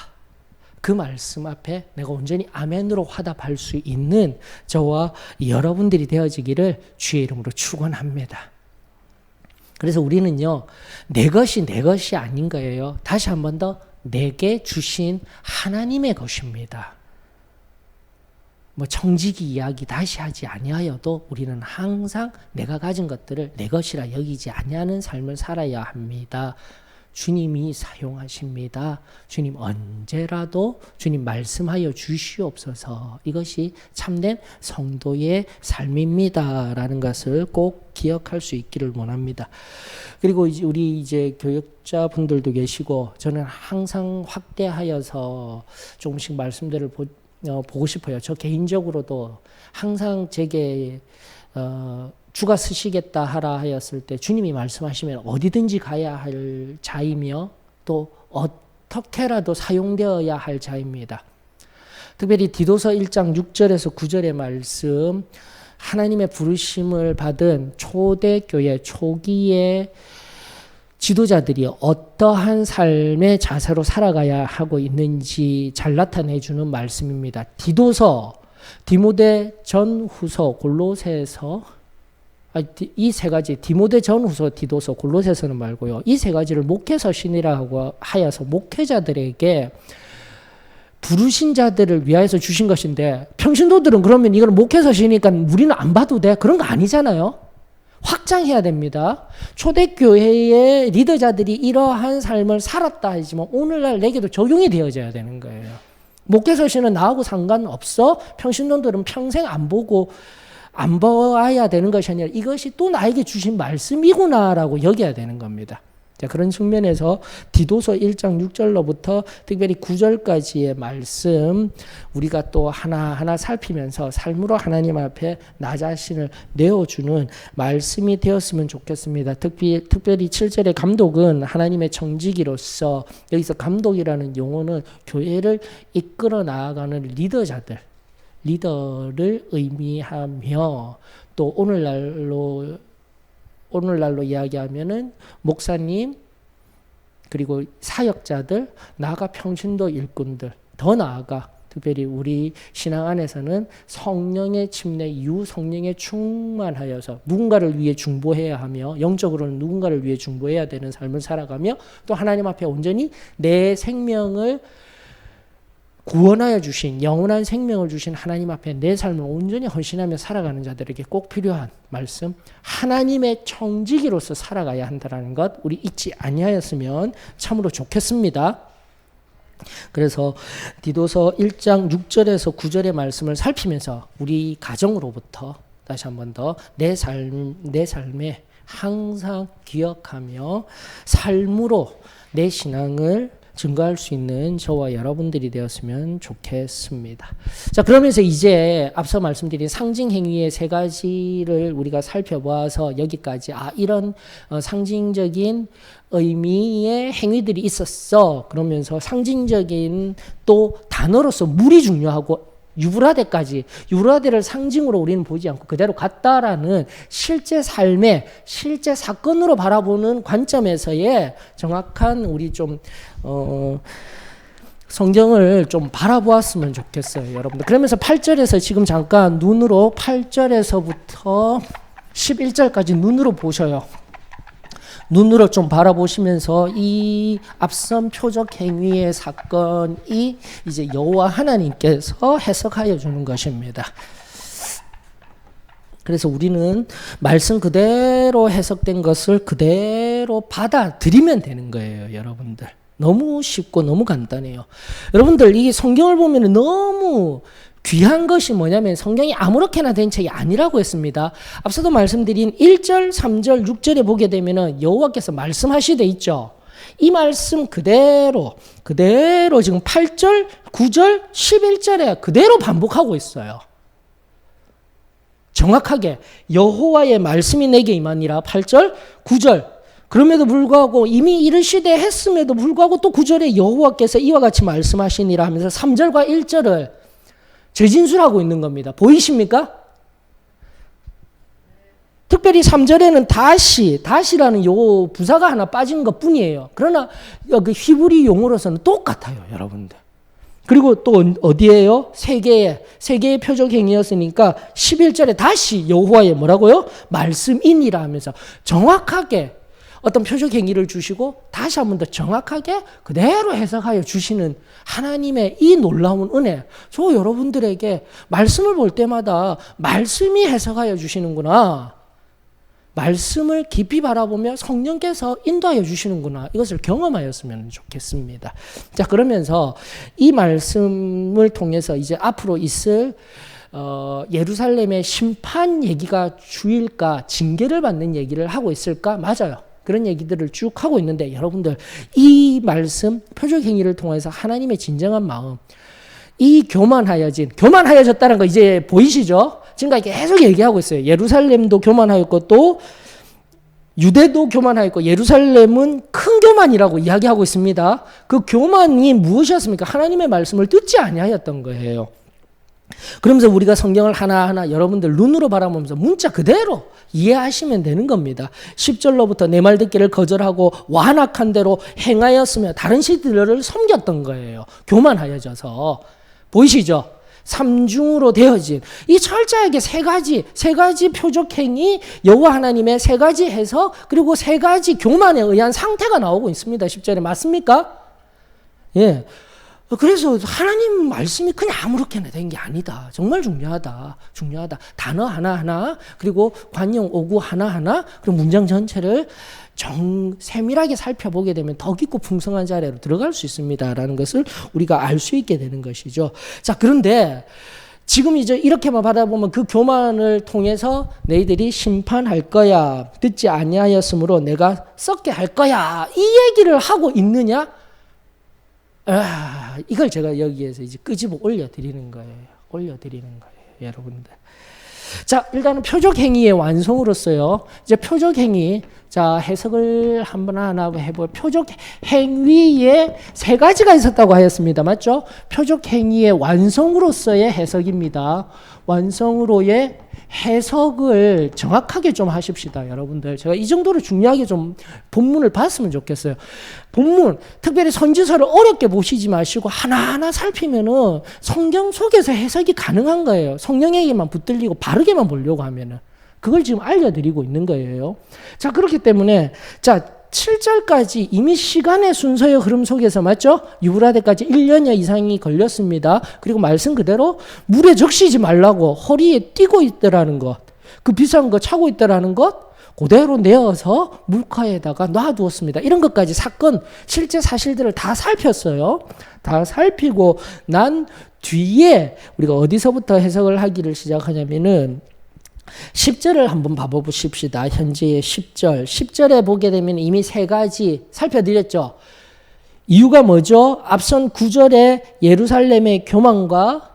그 말씀 앞에 내가 온전히 아멘으로 화답할 수 있는 저와 여러분들이 되어지기를 주의 이름으로 축원합니다. 그래서 우리는요, 내 것이 아닌 거예요. 다시 한 번 더, 내게 주신 하나님의 것입니다. 뭐 청지기 이야기 다시 하지 아니하여도 우리는 항상 내가 가진 것들을 내 것이라 여기지 아니하는 삶을 살아야 합니다. 주님이 사용하십니다. 주님 언제라도 주님 말씀하여 주시옵소서. 이것이 참된 성도의 삶입니다라는 것을 꼭 기억할 수 있기를 원합니다. 그리고 우리 이제 교역자분들도 계시고 저는 항상 확대하여서 조금씩 말씀들을 보고 싶어요. 저 개인적으로도 항상 제게 주가 쓰시겠다 하라 하였을 때 주님이 말씀하시면 어디든지 가야 할 자이며 또 어떻게라도 사용되어야 할 자입니다. 특별히 디도서 1장 6절에서 9절의 말씀, 하나님의 부르심을 받은 초대교회 초기의 지도자들이 어떠한 삶의 자세로 살아가야 하고 있는지 잘 나타내주는 말씀입니다. 디도서, 디모데 전후서, 골로새서, 이 세 가지, 디모데 전후서, 디도서, 골로새서는 말고요. 이 세 가지를 목회서신이라고 하여서 목회자들에게 부르신 자들을 위하여서 주신 것인데, 평신도들은 그러면 이걸 목회서시니까 우리는 안 봐도 돼? 그런 거 아니잖아요. 확장해야 됩니다. 초대교회의 리더자들이 이러한 삶을 살았다 하지만 오늘날 내게도 적용이 되어져야 되는 거예요. 목회서신은 나하고 상관없어? 평신도들은 평생 안 보고 안 봐야 되는 것이 아니라 이것이 또 나에게 주신 말씀이구나라고 여겨야 되는 겁니다. 자, 그런 측면에서 디도서 1장 6절로부터 특별히 9절까지의 말씀 우리가 또 하나하나 살피면서 삶으로 하나님 앞에 나 자신을 내어주는 말씀이 되었으면 좋겠습니다. 특별히 7절의 감독은 하나님의 청지기로서, 여기서 감독이라는 용어는 교회를 이끌어 나아가는 리더를 의미하며, 또 오늘날로 이야기하면은 목사님, 그리고 사역자들, 나아가 평신도 일꾼들, 더 나아가 특별히 우리 신앙 안에서는 성령의 침례 이후 성령에 충만하여서 누군가를 위해 중보해야 하며, 영적으로는 누군가를 위해 중보해야 되는 삶을 살아가며, 또 하나님 앞에 온전히 내 생명을 구원하여 주신, 영원한 생명을 주신 하나님 앞에 내 삶을 온전히 헌신하며 살아가는 자들에게 꼭 필요한 말씀, 하나님의 청지기로서 살아가야 한다는 것 우리 잊지 아니하였으면 참으로 좋겠습니다. 그래서 디도서 1장 6절에서 9절의 말씀을 살피면서 우리 가정으로부터 다시 한 번 더 내 삶에 항상 기억하며 삶으로 내 신앙을 증거할 수 있는 저와 여러분들이 되었으면 좋겠습니다. 자, 그러면서 이제 앞서 말씀드린 상징 행위의 세 가지를 우리가 살펴보아서 여기까지, 이런 상징적인 의미의 행위들이 있었어. 그러면서 상징적인 또 단어로서 물이 중요하고 유브라데까지, 유브라데를 상징으로 우리는 보지 않고 그대로 갔다라는 실제 삶의 실제 사건으로 바라보는 관점에서의 정확한 우리 좀 성경을 좀 바라보았으면 좋겠어요, 여러분들. 그러면서 8절에서 지금 잠깐 눈으로 8절에서부터 11절까지 눈으로 보셔요. 눈으로 좀 바라보시면서 이 앞선 표적 행위의 사건이 이제 여호와 하나님께서 해석하여 주는 것입니다. 그래서 우리는 말씀 그대로 해석된 것을 그대로 받아들이면 되는 거예요, 여러분들. 너무 쉽고 너무 간단해요. 여러분들, 이 성경을 보면 너무 귀한 것이 뭐냐면 성경이 아무렇게나 된 책이 아니라고 했습니다. 앞서도 말씀드린 1절, 3절, 6절에 보게 되면 여호와께서 말씀하시되 있죠. 이 말씀 그대로 지금 8절, 9절, 11절에 그대로 반복하고 있어요. 정확하게 여호와의 말씀이 내게 임하니라 8절, 9절. 그럼에도 불구하고 이미 이르시되 했음에도 불구하고 또 9절에 여호와께서 이와 같이 말씀하시니라 하면서 3절과 1절을 재진술하고 있는 겁니다. 보이십니까? 특별히 3절에는 다시라는 요 부사가 하나 빠진 것 뿐이에요. 그러나 그 히브리 용어로서는 똑같아요, 여러분들. 그리고 또 어디에요? 세 개의 표적 행위였으니까 11절에 다시 여호와의 뭐라고요? 말씀이니라 하면서 정확하게 어떤 표적 행위를 주시고 다시 한 번 더 정확하게 그대로 해석하여 주시는 하나님의 이 놀라운 은혜. 저 여러분들에게 말씀을 볼 때마다 말씀이 해석하여 주시는구나. 말씀을 깊이 바라보며 성령께서 인도하여 주시는구나. 이것을 경험하였으면 좋겠습니다. 자, 그러면서 이 말씀을 통해서 이제 앞으로 있을 예루살렘의 심판 얘기가 주일까, 징계를 받는 얘기를 하고 있을까? 맞아요. 그런 얘기들을 쭉 하고 있는데 여러분들, 이 말씀 표적 행위를 통해서 하나님의 진정한 마음, 이 교만하여졌다는 거 이제 보이시죠? 지금까지 계속 얘기하고 있어요. 예루살렘도 교만하였고 또 유대도 교만하였고 예루살렘은 큰 교만이라고 이야기하고 있습니다. 그 교만이 무엇이었습니까? 하나님의 말씀을 듣지 아니하였던 거예요. 그러면서 우리가 성경을 하나하나 여러분들 눈으로 바라보면서 문자 그대로 이해하시면 되는 겁니다. 10절로부터 내 말 듣기를 거절하고 완악한 대로 행하였으며 다른 신들을 섬겼던 거예요. 교만하여져서. 보이시죠? 삼중으로 되어진 이 철저하게 세 가지 표적 행위, 여호와 하나님의 세 가지 해석, 그리고 세 가지 교만에 의한 상태가 나오고 있습니다. 10절에 맞습니까? 예. 그래서 하나님 말씀이 그냥 아무렇게나 된 게 아니다. 정말 중요하다. 단어 하나하나, 그리고 관용 오구 하나하나, 그리고 문장 전체를 세밀하게 살펴보게 되면 더 깊고 풍성한 자리로 들어갈 수 있습니다라는 것을 우리가 알 수 있게 되는 것이죠. 자, 그런데 지금 이제 이렇게만 바라보면 그 교만을 통해서 너희들이 심판할 거야. 듣지 아니하였으므로 내가 썩게 할 거야. 이 얘기를 하고 있느냐? 이걸 제가 여기에서 이제 끄집어 올려드리는 거예요. 여러분들. 자, 일단은 표적 행위의 완성으로서요. 이제 표적 행위, 자, 해석을 한번 하나 해볼. 표적 행위에 세 가지가 있었다고 하였습니다. 맞죠? 표적 행위의 완성으로서의 해석입니다. 완성으로의 해석을 정확하게 좀 하십시다, 여러분들. 제가 이 정도로 중요하게 좀 본문을 봤으면 좋겠어요. 본문, 특별히 선지서를 어렵게 보시지 마시고 하나하나 살피면은 성경 속에서 해석이 가능한 거예요. 성령에게만 붙들리고 바르게만 보려고 하면은. 그걸 지금 알려드리고 있는 거예요. 자, 그렇기 때문에, 자, 7절까지 이미 시간의 순서의 흐름 속에서 맞죠? 유브라데까지 1년여 이상이 걸렸습니다. 그리고 말씀 그대로 물에 적시지 말라고 허리에 띄고 있더라는 것, 그 비싼 거 차고 있더라는 것 그대로 내어서 물가에다가 놔두었습니다. 이런 것까지 사건, 실제 사실들을 다 살폈어요. 다 살피고 난 뒤에 우리가 어디서부터 해석을 하기를 시작하냐면은 10절을 한번 봐보십시다. 현재의 10절. 10절에 보게 되면 이미 세 가지 살펴드렸죠. 이유가 뭐죠? 앞선 9절에 예루살렘의 교만과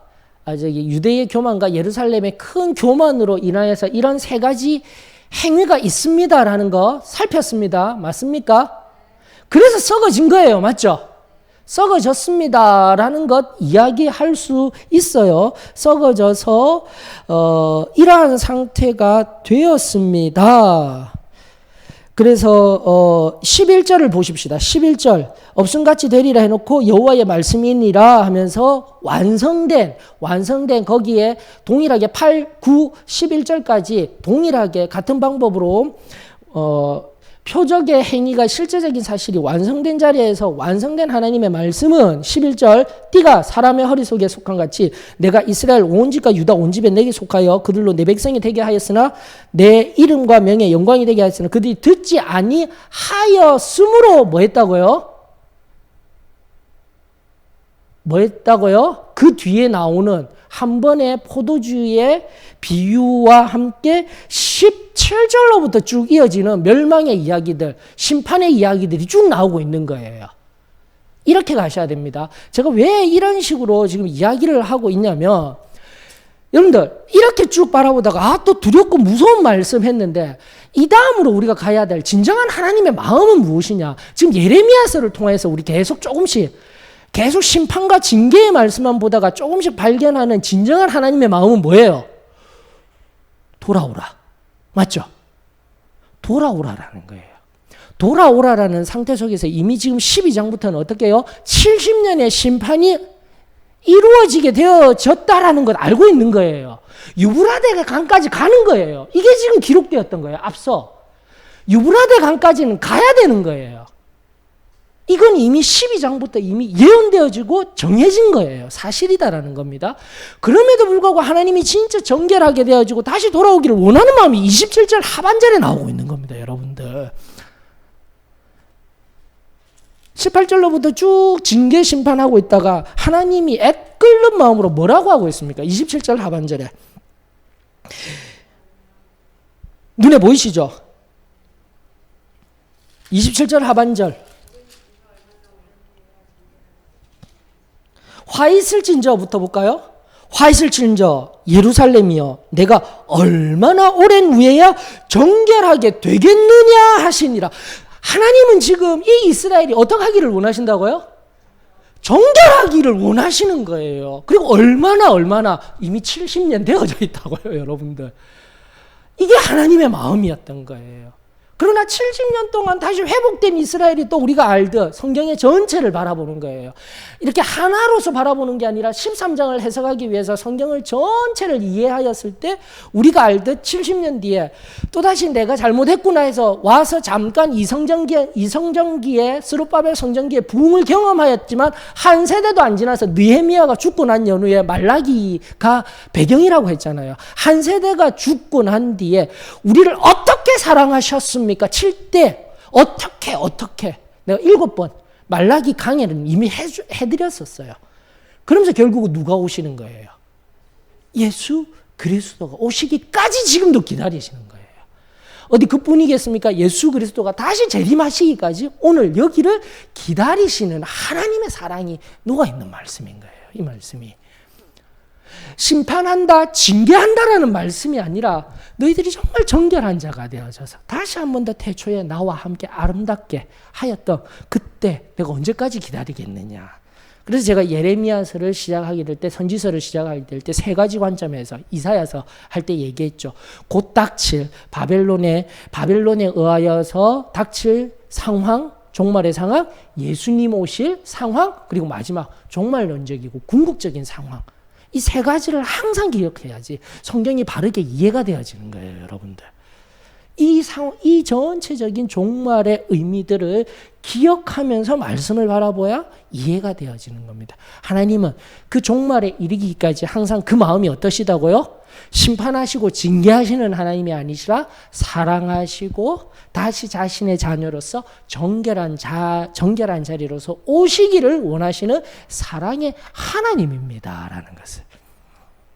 유대의 교만과 예루살렘의 큰 교만으로 인하여서 이런 세 가지 행위가 있습니다라는 거 살폈습니다. 맞습니까? 그래서 썩어진 거예요. 맞죠? 썩어졌습니다라는 것 이야기할 수 있어요. 썩어져서 이러한 상태가 되었습니다. 그래서 11절을 보십시다. 11절 없음같이 되리라 해놓고 여호와의 말씀이니라 하면서 완성된 거기에 동일하게 8, 9, 11절까지 동일하게 같은 방법으로 표적의 행위가 실제적인 사실이 완성된 자리에서 완성된 하나님의 말씀은 11절 띠가 사람의 허리 속에 속한 같이 내가 이스라엘 온 집과 유다 온 집에 내게 속하여 그들로 내 백성이 되게 하였으나 내 이름과 명예 영광이 되게 하였으나 그들이 듣지 아니하였으므로 뭐 했다고요? 뭐 했다고요? 그 뒤에 나오는 한 번의 포도주의 비유와 함께 17절로부터 쭉 이어지는 멸망의 이야기들, 심판의 이야기들이 쭉 나오고 있는 거예요. 이렇게 가셔야 됩니다. 제가 왜 이런 식으로 지금 이야기를 하고 있냐면 여러분들 이렇게 쭉 바라보다가 또 두렵고 무서운 말씀 했는데 이 다음으로 우리가 가야 될 진정한 하나님의 마음은 무엇이냐. 지금 예레미야서를 통해서 우리 계속 심판과 징계의 말씀만 보다가 조금씩 발견하는 진정한 하나님의 마음은 뭐예요? 돌아오라. 맞죠? 돌아오라라는 거예요. 돌아오라라는 상태 속에서 이미 지금 12장부터는 어떻게 해요? 70년의 심판이 이루어지게 되어졌다라는 걸 알고 있는 거예요. 유브라데 강까지 가는 거예요. 이게 지금 기록되었던 거예요. 앞서. 유브라데 강까지는 가야 되는 거예요. 이건 이미 12장부터 이미 예언되어지고 정해진 거예요. 사실이다라는 겁니다. 그럼에도 불구하고 하나님이 진짜 정결하게 되어지고 다시 돌아오기를 원하는 마음이 27절 하반절에 나오고 있는 겁니다. 여러분들. 18절로부터 쭉 징계 심판하고 있다가 하나님이 애끓는 마음으로 뭐라고 하고 있습니까? 27절 하반절에. 눈에 보이시죠? 27절 하반절. 화 있을진저부터 볼까요? 화 있을진저 예루살렘이여 내가 얼마나 오랜 후에야 정결하게 되겠느냐 하시니라. 하나님은 지금 이 이스라엘이 어떻게 하기를 원하신다고요? 정결하기를 원하시는 거예요. 그리고 얼마나 이미 70년 되어져 있다고요, 여러분들. 이게 하나님의 마음이었던 거예요. 그러나 70년 동안 다시 회복된 이스라엘이 또 우리가 알듯 성경의 전체를 바라보는 거예요. 이렇게 하나로서 바라보는 게 아니라 13장을 해석하기 위해서 성경을 전체를 이해하였을 때 우리가 알듯 70년 뒤에 또다시 내가 잘못했구나 해서 와서 잠깐 이성전기에 스룹바벨 성전기에 부흥을 경험하였지만 한 세대도 안 지나서 느헤미야가 죽고 난 연후에 말라기가 배경이라고 했잖아요. 한 세대가 죽고 난 뒤에 우리를 어떻게 사랑하셨습니까? 7대 어떻게 내가 7번 말라기 강해는 이미 해드렸었어요. 그러면서 결국은 누가 오시는 거예요? 예수 그리스도가 오시기까지 지금도 기다리시는 거예요. 어디 그뿐이겠습니까? 예수 그리스도가 다시 재림하시기까지 오늘 여기를 기다리시는 하나님의 사랑이 녹아있는 말씀인 거예요. 이 말씀이. 심판한다, 징계한다라는 말씀이 아니라 너희들이 정말 정결한 자가 되어져서 다시 한 번 더 태초에 나와 함께 아름답게 하였던 그때 내가 언제까지 기다리겠느냐. 그래서 제가 예레미야서를 시작하게 될 때, 선지서를 시작하게 될 때 세 가지 관점에서 이사야서 할 때 얘기했죠. 곧 닥칠 바벨론에 의하여서 닥칠 상황, 종말의 상황, 예수님 오실 상황, 그리고 마지막 종말론적이고 궁극적인 상황. 이 세 가지를 항상 기억해야지 성경이 바르게 이해가 되어지는 거예요, 여러분들. 이 전체적인 종말의 의미들을 기억하면서 말씀을 바라봐야 이해가 되어지는 겁니다. 하나님은 그 종말에 이르기까지 항상 그 마음이 어떠시다고요? 심판하시고 징계하시는 하나님이 아니시라 사랑하시고 다시 자신의 자녀로서 정결한 자리로서 오시기를 원하시는 사랑의 하나님입니다라는 것을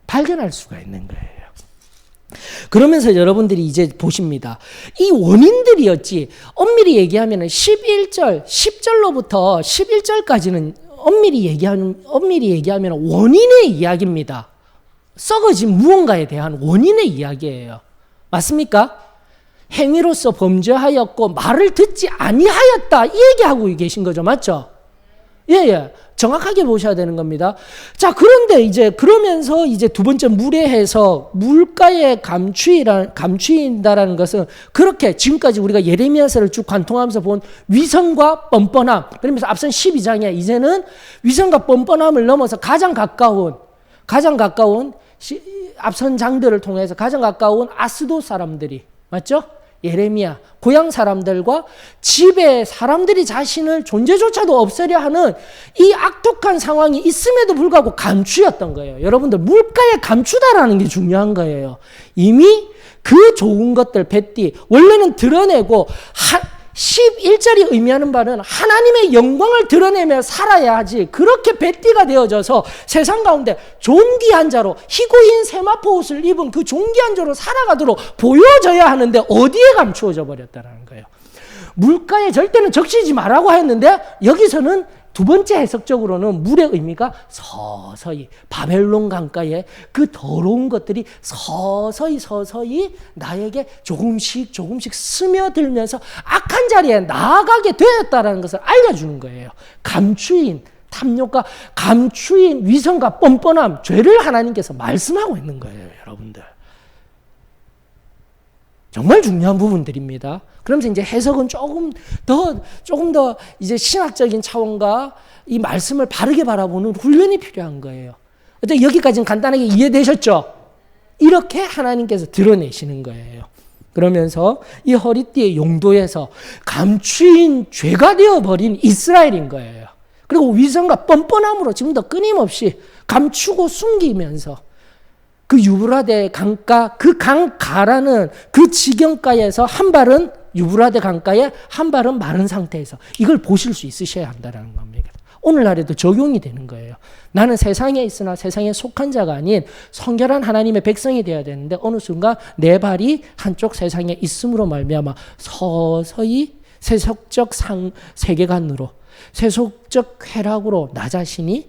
발견할 수가 있는 거예요. 그러면서 여러분들이 이제 보십니다. 이 원인들이었지. 엄밀히 얘기하면 11절, 10절로부터 11절까지는 엄밀히 얘기하면 원인의 이야기입니다. 썩어진 무언가에 대한 원인의 이야기예요. 맞습니까? 행위로서 범죄하였고 말을 듣지 아니하였다 이 얘기하고 계신 거죠. 맞죠? 예. 정확하게 보셔야 되는 겁니다. 자, 그런데 이제 그러면서 이제 두 번째 무례해서 물가에 감추인다라는 것은 그렇게 지금까지 우리가 예레미야서를 쭉 관통하면서 본 위선과 뻔뻔함, 그러면서 앞선 12장에 이제는 위선과 뻔뻔함을 넘어서 가장 가까운 앞선 장들을 통해서 가장 가까운 아스도 사람들이, 맞죠? 예레미야, 고향 사람들과 집에 사람들이 자신을 존재조차도 없애려 하는 이 악독한 상황이 있음에도 불구하고 감추였던 거예요. 여러분들, 물가에 감추다라는 게 중요한 거예요. 이미 그 좋은 것들, 뱃띠, 원래는 드러내고 11절이 의미하는 바는 하나님의 영광을 드러내며 살아야 하지, 그렇게 뱃띠가 되어져서 세상 가운데 존귀한 자로 희고인 세마포 옷을 입은 그 존귀한 자로 살아가도록 보여져야 하는데 어디에 감추어져 버렸다는 거예요. 물가에 절대는 적시지 말라고 했는데 여기서는 두 번째 해석적으로는 물의 의미가 서서히 바벨론 강가에 그 더러운 것들이 서서히 나에게 조금씩 스며들면서 악한 자리에 나아가게 되었다는 것을 알려주는 거예요. 감추인 탐욕과 감추인 위선과 뻔뻔함, 죄를 하나님께서 말씀하고 있는 거예요, 여러분들. 정말 중요한 부분들입니다. 그러면서 이제 해석은 조금 더 이제 신학적인 차원과 이 말씀을 바르게 바라보는 훈련이 필요한 거예요. 어때, 여기까지는 간단하게 이해되셨죠? 이렇게 하나님께서 드러내시는 거예요. 그러면서 이 허리띠의 용도에서 감추인 죄가 되어버린 이스라엘인 거예요. 그리고 위선과 뻔뻔함으로 지금도 끊임없이 감추고 숨기면서 그 유브라데 강가, 그 강가라는 그 지경가에서 한 발은 유브라데 강가에 한 발은 마른 상태에서 이걸 보실 수 있으셔야 한다는 겁니다. 오늘날에도 적용이 되는 거예요. 나는 세상에 있으나 세상에 속한 자가 아닌 성결한 하나님의 백성이 되어야 되는데 어느 순간 내 발이 한쪽 세상에 있음으로 말미암아 서서히 세속적 세계관으로, 세속적 쾌락으로 나 자신이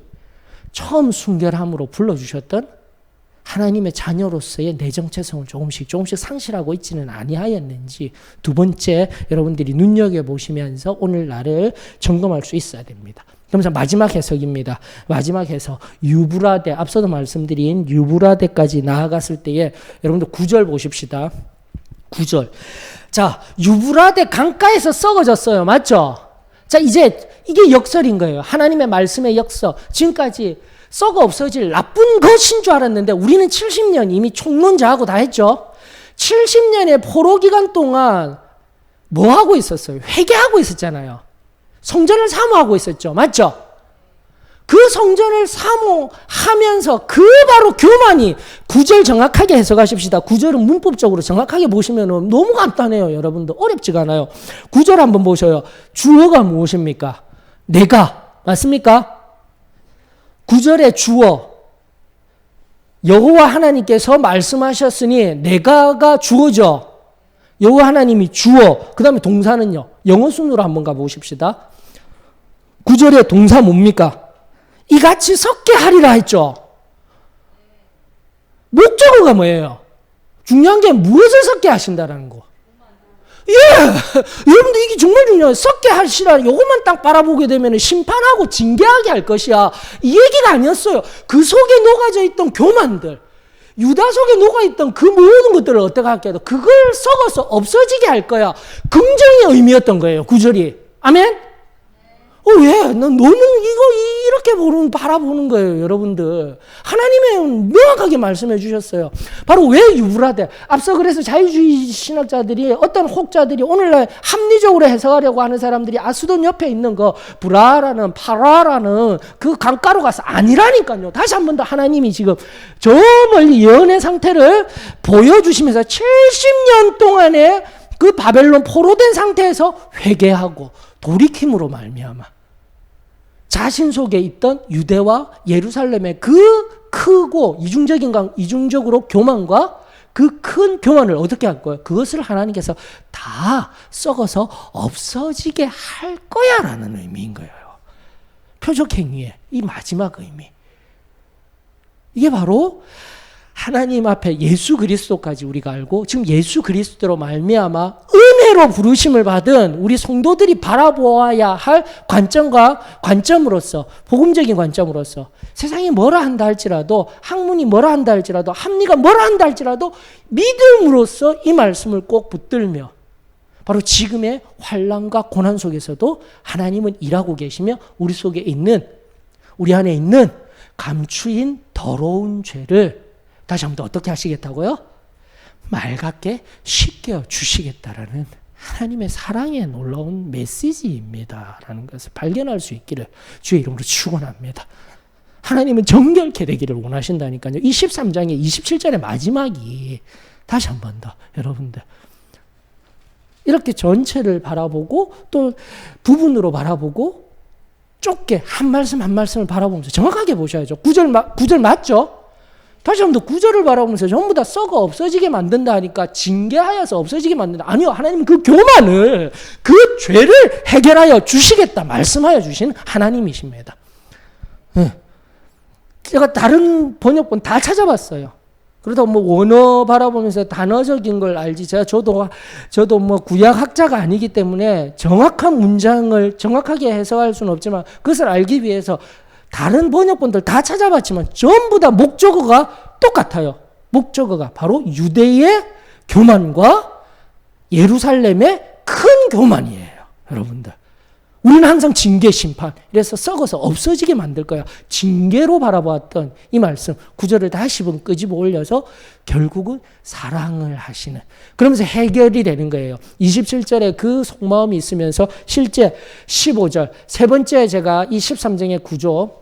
처음 순결함으로 불러주셨던 하나님의 자녀로서의 내 정체성을 조금씩 상실하고 있지는 아니하였는지, 두 번째 여러분들이 눈여겨보시면서 오늘날을 점검할 수 있어야 됩니다. 그러면서 마지막 해석입니다. 마지막 해석, 유브라데, 앞서도 말씀드린 유브라데까지 나아갔을 때에 여러분들 9절 보십시다. 9절. 자, 유브라데 강가에서 썩어졌어요. 맞죠? 자, 이제 이게 역설인 거예요. 하나님의 말씀의 역설. 지금까지 썩어 없어질 나쁜 것인 줄 알았는데 우리는 70년 이미 총론자하고 다 했죠. 70년의 포로 기간 동안 뭐 하고 있었어요? 회개하고 있었잖아요. 성전을 사모하고 있었죠. 맞죠? 그 성전을 사모하면서 그 바로 교만이, 9절 정확하게 해석하십시다. 9절은 문법적으로 정확하게 보시면 너무 간단해요. 여러분들 어렵지가 않아요. 9절 한번 보셔요. 주어가 무엇입니까? 내가. 맞습니까? 9절의 주어, 여호와 하나님께서 말씀하셨으니 내가가 주어죠. 여호와 하나님이 주어, 그 다음에 동사는요. 영어 순으로 한번 가보십시다. 9절의 동사 뭡니까? 이같이 섞게 하리라 했죠. 목적어가 뭐예요? 중요한 게 무엇을 섞게 하신다라는 거. 예! 여러분들 이게 정말 중요해요. 썩게 하시라. 이것만 딱 바라보게 되면 심판하고 징계하게 할 것이야. 이 얘기가 아니었어요. 그 속에 녹아져 있던 교만들, 유다 속에 녹아있던 그 모든 것들을 어떻게 할게요? 그걸 썩어서 없어지게 할 거야. 긍정의 의미였던 거예요. 9절이. 아멘? 왜? 너는 이거 이렇게 바라보는 거예요, 여러분들. 하나님의 명확하게 말씀해 주셨어요. 바로 왜 유브라데? 앞서 그래서 자유주의 신학자들이, 어떤 혹자들이 오늘날 합리적으로 해석하려고 하는 사람들이 아수돈 옆에 있는 거 브라라는, 파라라는 그 강가로 가서 아니라니까요. 다시 한 번 더 하나님이 지금 저 멀리 예언의 상태를 보여주시면서 70년 동안의 그 바벨론 포로된 상태에서 회개하고 돌이킴으로 말미암아 자신 속에 있던 유대와 예루살렘의 그 크고 이중적으로 교만과 그 큰 교만을 어떻게 할 거예요? 그것을 하나님께서 다 썩어서 없어지게 할 거야라는 의미인 거예요. 표적행위의 이 마지막 의미. 이게 바로 하나님 앞에 예수 그리스도까지 우리가 알고 지금 예수 그리스도로 말미암아 은혜로 부르심을 받은 우리 성도들이 바라보아야 할 관점으로서, 복음적인 관점으로서, 세상이 뭐라 한다 할지라도, 학문이 뭐라 한다 할지라도, 합리가 뭐라 한다 할지라도 믿음으로써 이 말씀을 꼭 붙들며 바로 지금의 환난과 고난 속에서도 하나님은 일하고 계시며 우리 속에 있는, 우리 안에 있는 감추인 더러운 죄를 다시 한번 어떻게 하시겠다고요? 맑게 씻겨 주시겠다라는 하나님의 사랑의 놀라운 메시지입니다. 라는 것을 발견할 수 있기를 주의 이름으로 축원합니다. 하나님은 정결케 되기를 원하신다니까요. 이 13장의 27절의 마지막이 다시 한 번 더 여러분들 이렇게 전체를 바라보고 또 부분으로 바라보고 좁게 한 말씀 한 말씀을 바라보면서 정확하게 보셔야죠. 9절 맞죠? 다시 한 번 더 9절을 바라보면서 전부 다 썩어 없어지게 만든다 하니까 징계하여서 없어지게 만든다. 아니요. 하나님은 그 교만을, 그 죄를 해결하여 주시겠다 말씀하여 주신 하나님이십니다. 네. 제가 다른 번역본 다 찾아봤어요. 그러다 뭐 원어 바라보면서 단어적인 걸 알지. 저도 뭐 구약학자가 아니기 때문에 정확한 문장을 정확하게 해석할 수는 없지만 그것을 알기 위해서 다른 번역본들 다 찾아봤지만 전부 다 목적어가 똑같아요. 목적어가 바로 유대의 교만과 예루살렘의 큰 교만이에요. 여러분들. 우리는 항상 징계 심판, 이래서 썩어서 없어지게 만들 거야. 징계로 바라보았던 이 말씀 9절을 다시 번 끄집어 올려서 결국은 사랑을 하시는, 그러면서 해결이 되는 거예요. 27절에 그 속마음이 있으면서 실제 15절 세 번째 제가 이 13장의 구조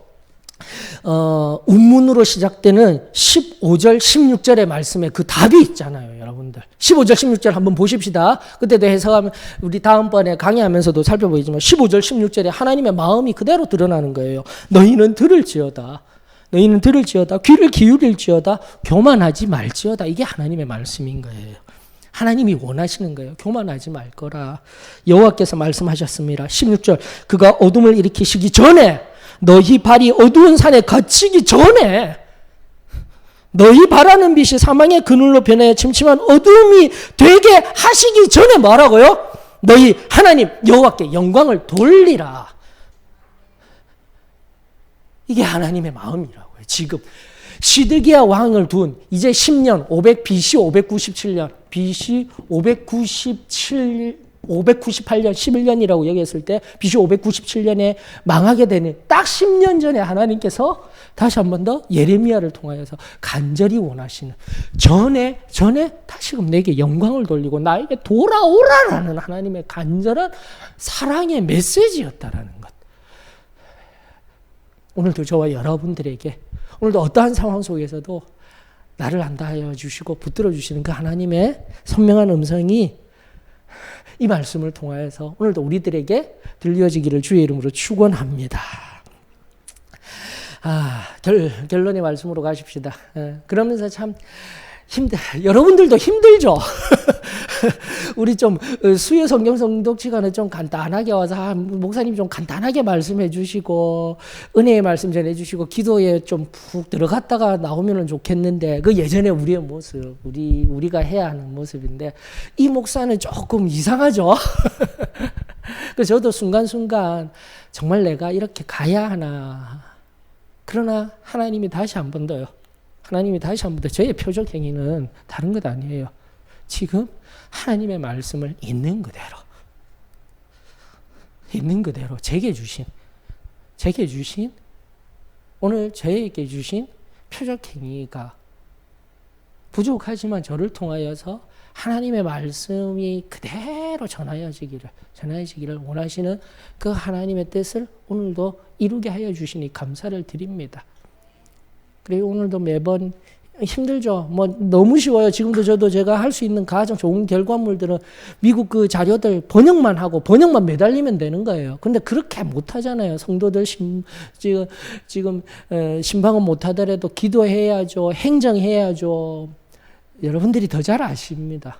운문으로 시작되는 15절, 16절의 말씀에 그 답이 있잖아요, 여러분들. 15절, 16절 한번 보십시다. 그때도 해석하면 우리 다음번에 강의하면서도 살펴보지만 15절, 16절에 하나님의 마음이 그대로 드러나는 거예요. 너희는 들을지어다. 너희는 들을지어다. 귀를 기울일지어다. 교만하지 말지어다. 이게 하나님의 말씀인 거예요. 하나님이 원하시는 거예요. 교만하지 말 거라. 여호와께서 말씀하셨습니다. 16절 그가 어둠을 일으키시기 전에, 너희 발이 어두운 산에 갇히기 전에, 너희 바라는 빛이 사망의 그늘로 변하여 침침한 어둠이 되게 하시기 전에 뭐라고요? 너희 하나님 여호와께 영광을 돌리라. 이게 하나님의 마음이라고요. 지금 시드기야 왕을 둔 이제 10년, BC 597년, BC 598년, 11년이라고 얘기했을 때 BC 597년에 망하게 되는 딱 10년 전에 하나님께서 다시 한 번 더 예레미야를 통하여서 간절히 원하시는, 전에 다시금 내게 영광을 돌리고 나에게 돌아오라라는 하나님의 간절한 사랑의 메시지였다라는 것. 오늘도 저와 여러분들에게, 오늘도 어떠한 상황 속에서도 나를 안다하여 주시고 붙들어 주시는 그 하나님의 선명한 음성이 이 말씀을 통하여서 오늘도 우리들에게 들려지기를 주의 이름으로 축원합니다. 결론의 말씀으로 가십시다. 그러면서 참 여러분들도 힘들죠? 우리 좀 수요 성경 성독 시간에 좀 간단하게 와서 목사님 좀 간단하게 말씀해 주시고 은혜의 말씀 전해 주시고 기도에 좀 푹 들어갔다가 나오면 좋겠는데, 그 예전에 우리의 모습, 우리가 해야 하는 모습인데 이 목사는 조금 이상하죠? 그래서 저도 순간순간 정말 내가 이렇게 가야 하나. 그러나 하나님이 다시 한 번 더요. 하나님이 다시 한 번 더, 저의 표적 행위는 다른 것 아니에요. 지금 하나님의 말씀을 있는 그대로 제게 주신 오늘 저에게 주신 표적 행위가 부족하지만 저를 통하여서 하나님의 말씀이 그대로 전하여지기를 원하시는 그 하나님의 뜻을 오늘도 이루게 하여 주시니 감사를 드립니다. 그리고 오늘도 매번 힘들죠. 뭐 너무 쉬워요. 지금도 저도 제가 할 수 있는 가장 좋은 결과물들은 미국 그 자료들 번역만 하고 번역만 매달리면 되는 거예요. 근데 그렇게 못 하잖아요. 성도들 지금 신방은 못 하더라도 기도해야죠. 행정해야죠. 여러분들이 더 잘 아십니다.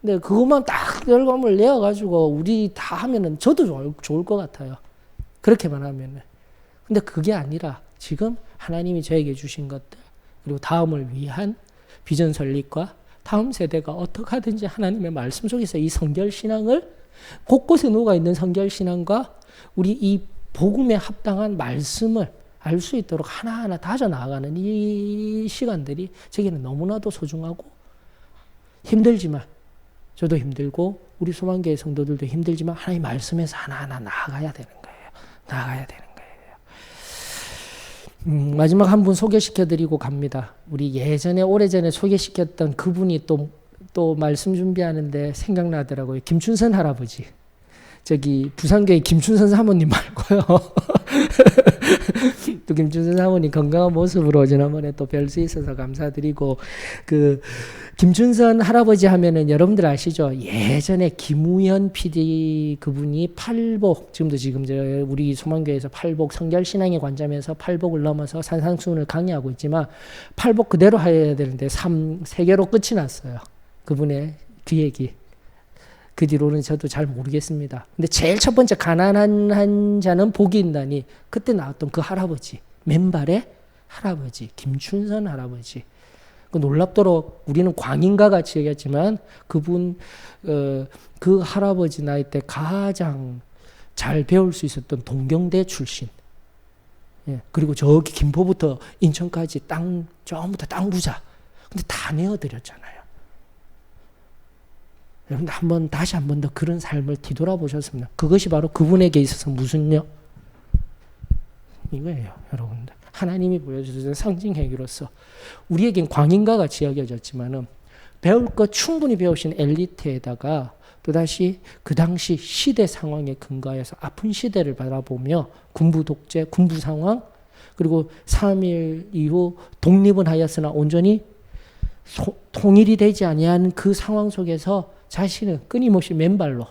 근데 그것만 딱 결과물 내어가지고 우리 다 하면은 저도 좋을 것 같아요. 그렇게만 하면은. 근데 그게 아니라 지금 하나님이 저에게 주신 것들, 그리고 다음을 위한 비전 설립과 다음 세대가 어떻게 하든지 하나님의 말씀 속에서 이 성결신앙을 곳곳에 녹아있는 성결신앙과 우리 이 복음에 합당한 말씀을 알 수 있도록 하나하나 다져나가는 이 시간들이 제게는 너무나도 소중하고 힘들지만 저도 힘들고 우리 소망교회 성도들도 힘들지만 하나님 말씀에서 하나하나 나아가야 되는 거예요. 나아가야 되는 거예요. 마지막 한 분 소개시켜드리고 갑니다. 우리 예전에 오래전에 소개시켰던 그분이 또 말씀 준비하는데 생각나더라고요. 김춘선 할아버지. 저기 부산교회 김춘선 사모님 말고요. 또 김춘선 사모님 건강한 모습으로 지난번에 또 뵐 수 있어서 감사드리고, 그 김춘선 할아버지 하면은 여러분들 아시죠? 예전에 김우현 PD 그분이 팔복, 지금도 우리 소망교회에서 팔복 성결신앙의 관점에서 팔복을 넘어서 산상수훈을 강의하고 있지만 팔복 그대로 해야 되는데 3개로 끝이 났어요. 그분의 기획이. 그 뒤로는 저도 잘 모르겠습니다. 근데 제일 첫 번째 가난한 자는 복이 있나니 그때 나왔던 그 할아버지, 맨발의 할아버지, 김춘선 할아버지. 그 놀랍도록 우리는 광인과 같이 얘기했지만 그분 그 할아버지 나이 때 가장 잘 배울 수 있었던 동경대 출신. 예, 그리고 저기 김포부터 인천까지 처음부터 땅 부자. 근데 다 내어드렸잖아요. 여러분 다시 한 번 더 그런 삶을 뒤돌아보셨습니다. 그것이 바로 그분에게 있어서 무슨요? 이거예요, 여러분들. 하나님이 보여주신 상징행위로서 우리에겐 광인과 같이 여겨졌지만은 배울 것 충분히 배우신 엘리트에다가 또다시 그 당시 시대 상황에 근거해서 아픈 시대를 바라보며 군부 독재, 군부 상황, 그리고 3.1 이후 독립은 하였으나 온전히 통일이 되지 아니하는 그 상황 속에서 자신은 끊임없이 맨발로,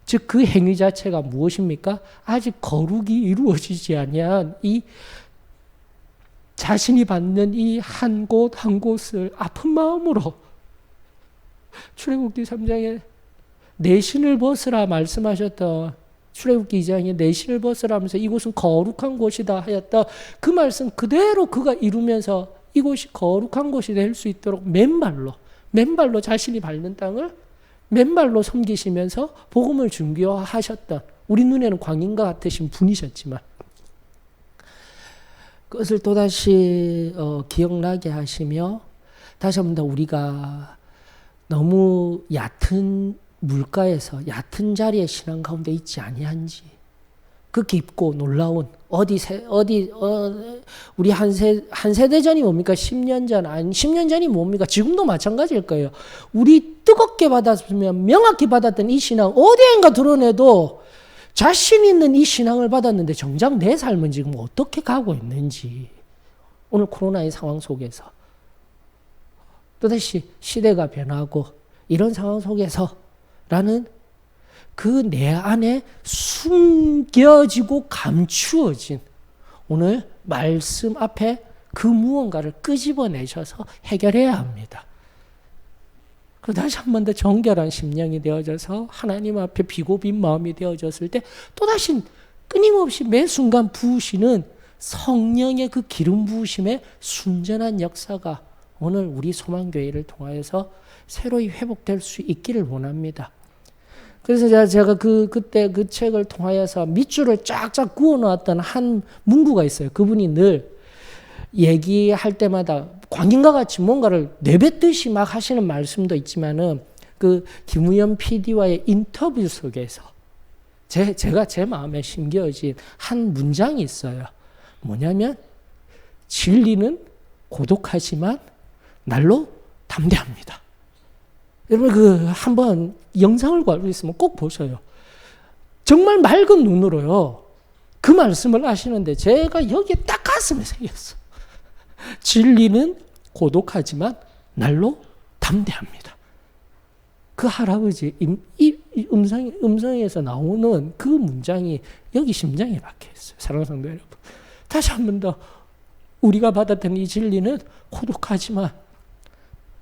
즉 그 행위 자체가 무엇입니까? 아직 거룩이 이루어지지 아니한 이 자신이 받는 이 한 곳 한 곳을 아픈 마음으로 출애굽기 3장에 내신을 벗으라 말씀하셨던, 출애굽기 2장에 내신을 벗으라 하면서 이곳은 거룩한 곳이다 하였다. 그 말씀 그대로 그가 이루면서 이곳이 거룩한 곳이 될 수 있도록 맨발로 자신이 밟는 땅을 맨발로 섬기시면서 복음을 준비하셨던, 우리 눈에는 광인과 같으신 분이셨지만 그것을 또다시 기억나게 하시며 다시 한 번 더 우리가 너무 얕은 물가에서 얕은 자리의 신앙 가운데 있지 아니한지, 그 깊고 놀라운 우리 한 세대 전이 뭡니까? 10년 전, 아니 10년 전이 뭡니까? 지금도 마찬가지일 거예요. 우리 뜨겁게 받았으면 명확히 받았던 이 신앙 어디엔가 드러내도 자신 있는 이 신앙을 받았는데 정작 내 삶은 지금 어떻게 가고 있는지, 오늘 코로나의 상황 속에서 또다시 시대가 변하고 이런 상황 속에서라는 그 내 안에 숨겨지고 감추어진 오늘 말씀 앞에 그 무언가를 끄집어내셔서 해결해야 합니다. 그리고 다시 한 번 더 정결한 심령이 되어져서 하나님 앞에 비고빈 마음이 되어졌을 때 또다시 끊임없이 매 순간 부으시는 성령의 그 기름 부으심의 순전한 역사가 오늘 우리 소망교회를 통하여서 새로이 회복될 수 있기를 원합니다. 그래서 제가 그때 그 책을 통하여서 밑줄을 쫙쫙 그어놓았던 한 문구가 있어요. 그분이 늘 얘기할 때마다 광인과 같이 뭔가를 내뱉듯이 막 하시는 말씀도 있지만은 그 김우현 PD와의 인터뷰 속에서 제가 제 마음에 심겨진 한 문장이 있어요. 뭐냐면 진리는 고독하지만 날로 담대합니다. 여러분 한번 영상을 알고 있으면 꼭 보셔요. 정말 맑은 눈으로요. 그 말씀을 하시는데 제가 여기에 딱 가슴에 새겼어. 진리는 고독하지만 날로 담대합니다. 그 할아버지 음성에서 나오는 그 문장이 여기 심장에 박혀 있어요. 사랑하는 성도 여러분. 다시 한 번 더 우리가 받았던 이 진리는 고독하지만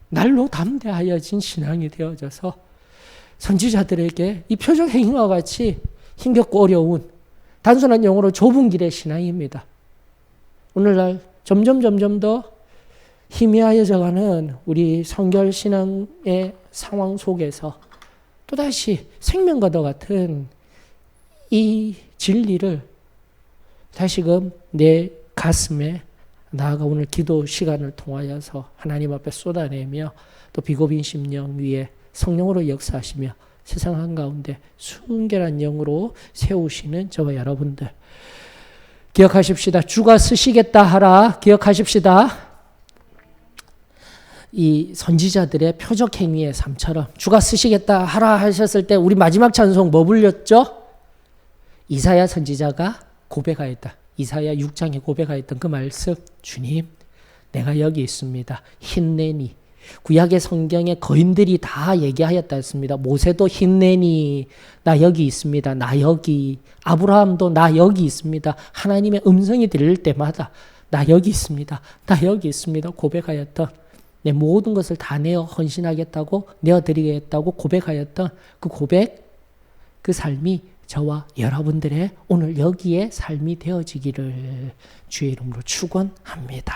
날로 담대하여진 신앙이 되어져서 선지자들에게 이 표적 행위와 같이 힘겹고 어려운 단순한 용어로 좁은 길의 신앙입니다. 오늘날 점점 더 희미하여져가는 우리 성결신앙의 상황 속에서 또다시 생명과도 같은 이 진리를 다시금 내 가슴에 나아가 오늘 기도 시간을 통하여서 하나님 앞에 쏟아내며 또 비고빈 심령 위에 성령으로 역사하시며 세상 한가운데 순결한 영으로 세우시는 저와 여러분들 기억하십시다. 주가 쓰시겠다 하라. 기억하십시다. 이 선지자들의 표적 행위의 삶처럼 주가 쓰시겠다 하라 하셨을 때 우리 마지막 찬송 뭐 불렸죠? 이사야 선지자가 고백하였다. 이사야 6장에 고백하였던 그 말씀, 주님 내가 여기 있습니다. 힘내니. 구약의 성경에 거인들이 다 얘기하였다 했습니다. 모세도 힘내니 나 여기 있습니다. 나 여기. 아브라함도 나 여기 있습니다. 하나님의 음성이 들릴 때마다 나 여기 있습니다. 나 여기 있습니다. 고백하였던 내 모든 것을 다 내어 헌신하겠다고 내어드리겠다고 고백하였던 그 고백, 그 삶이 저와 여러분들의 오늘 여기에 삶이 되어지기를 주의 이름으로 축원합니다.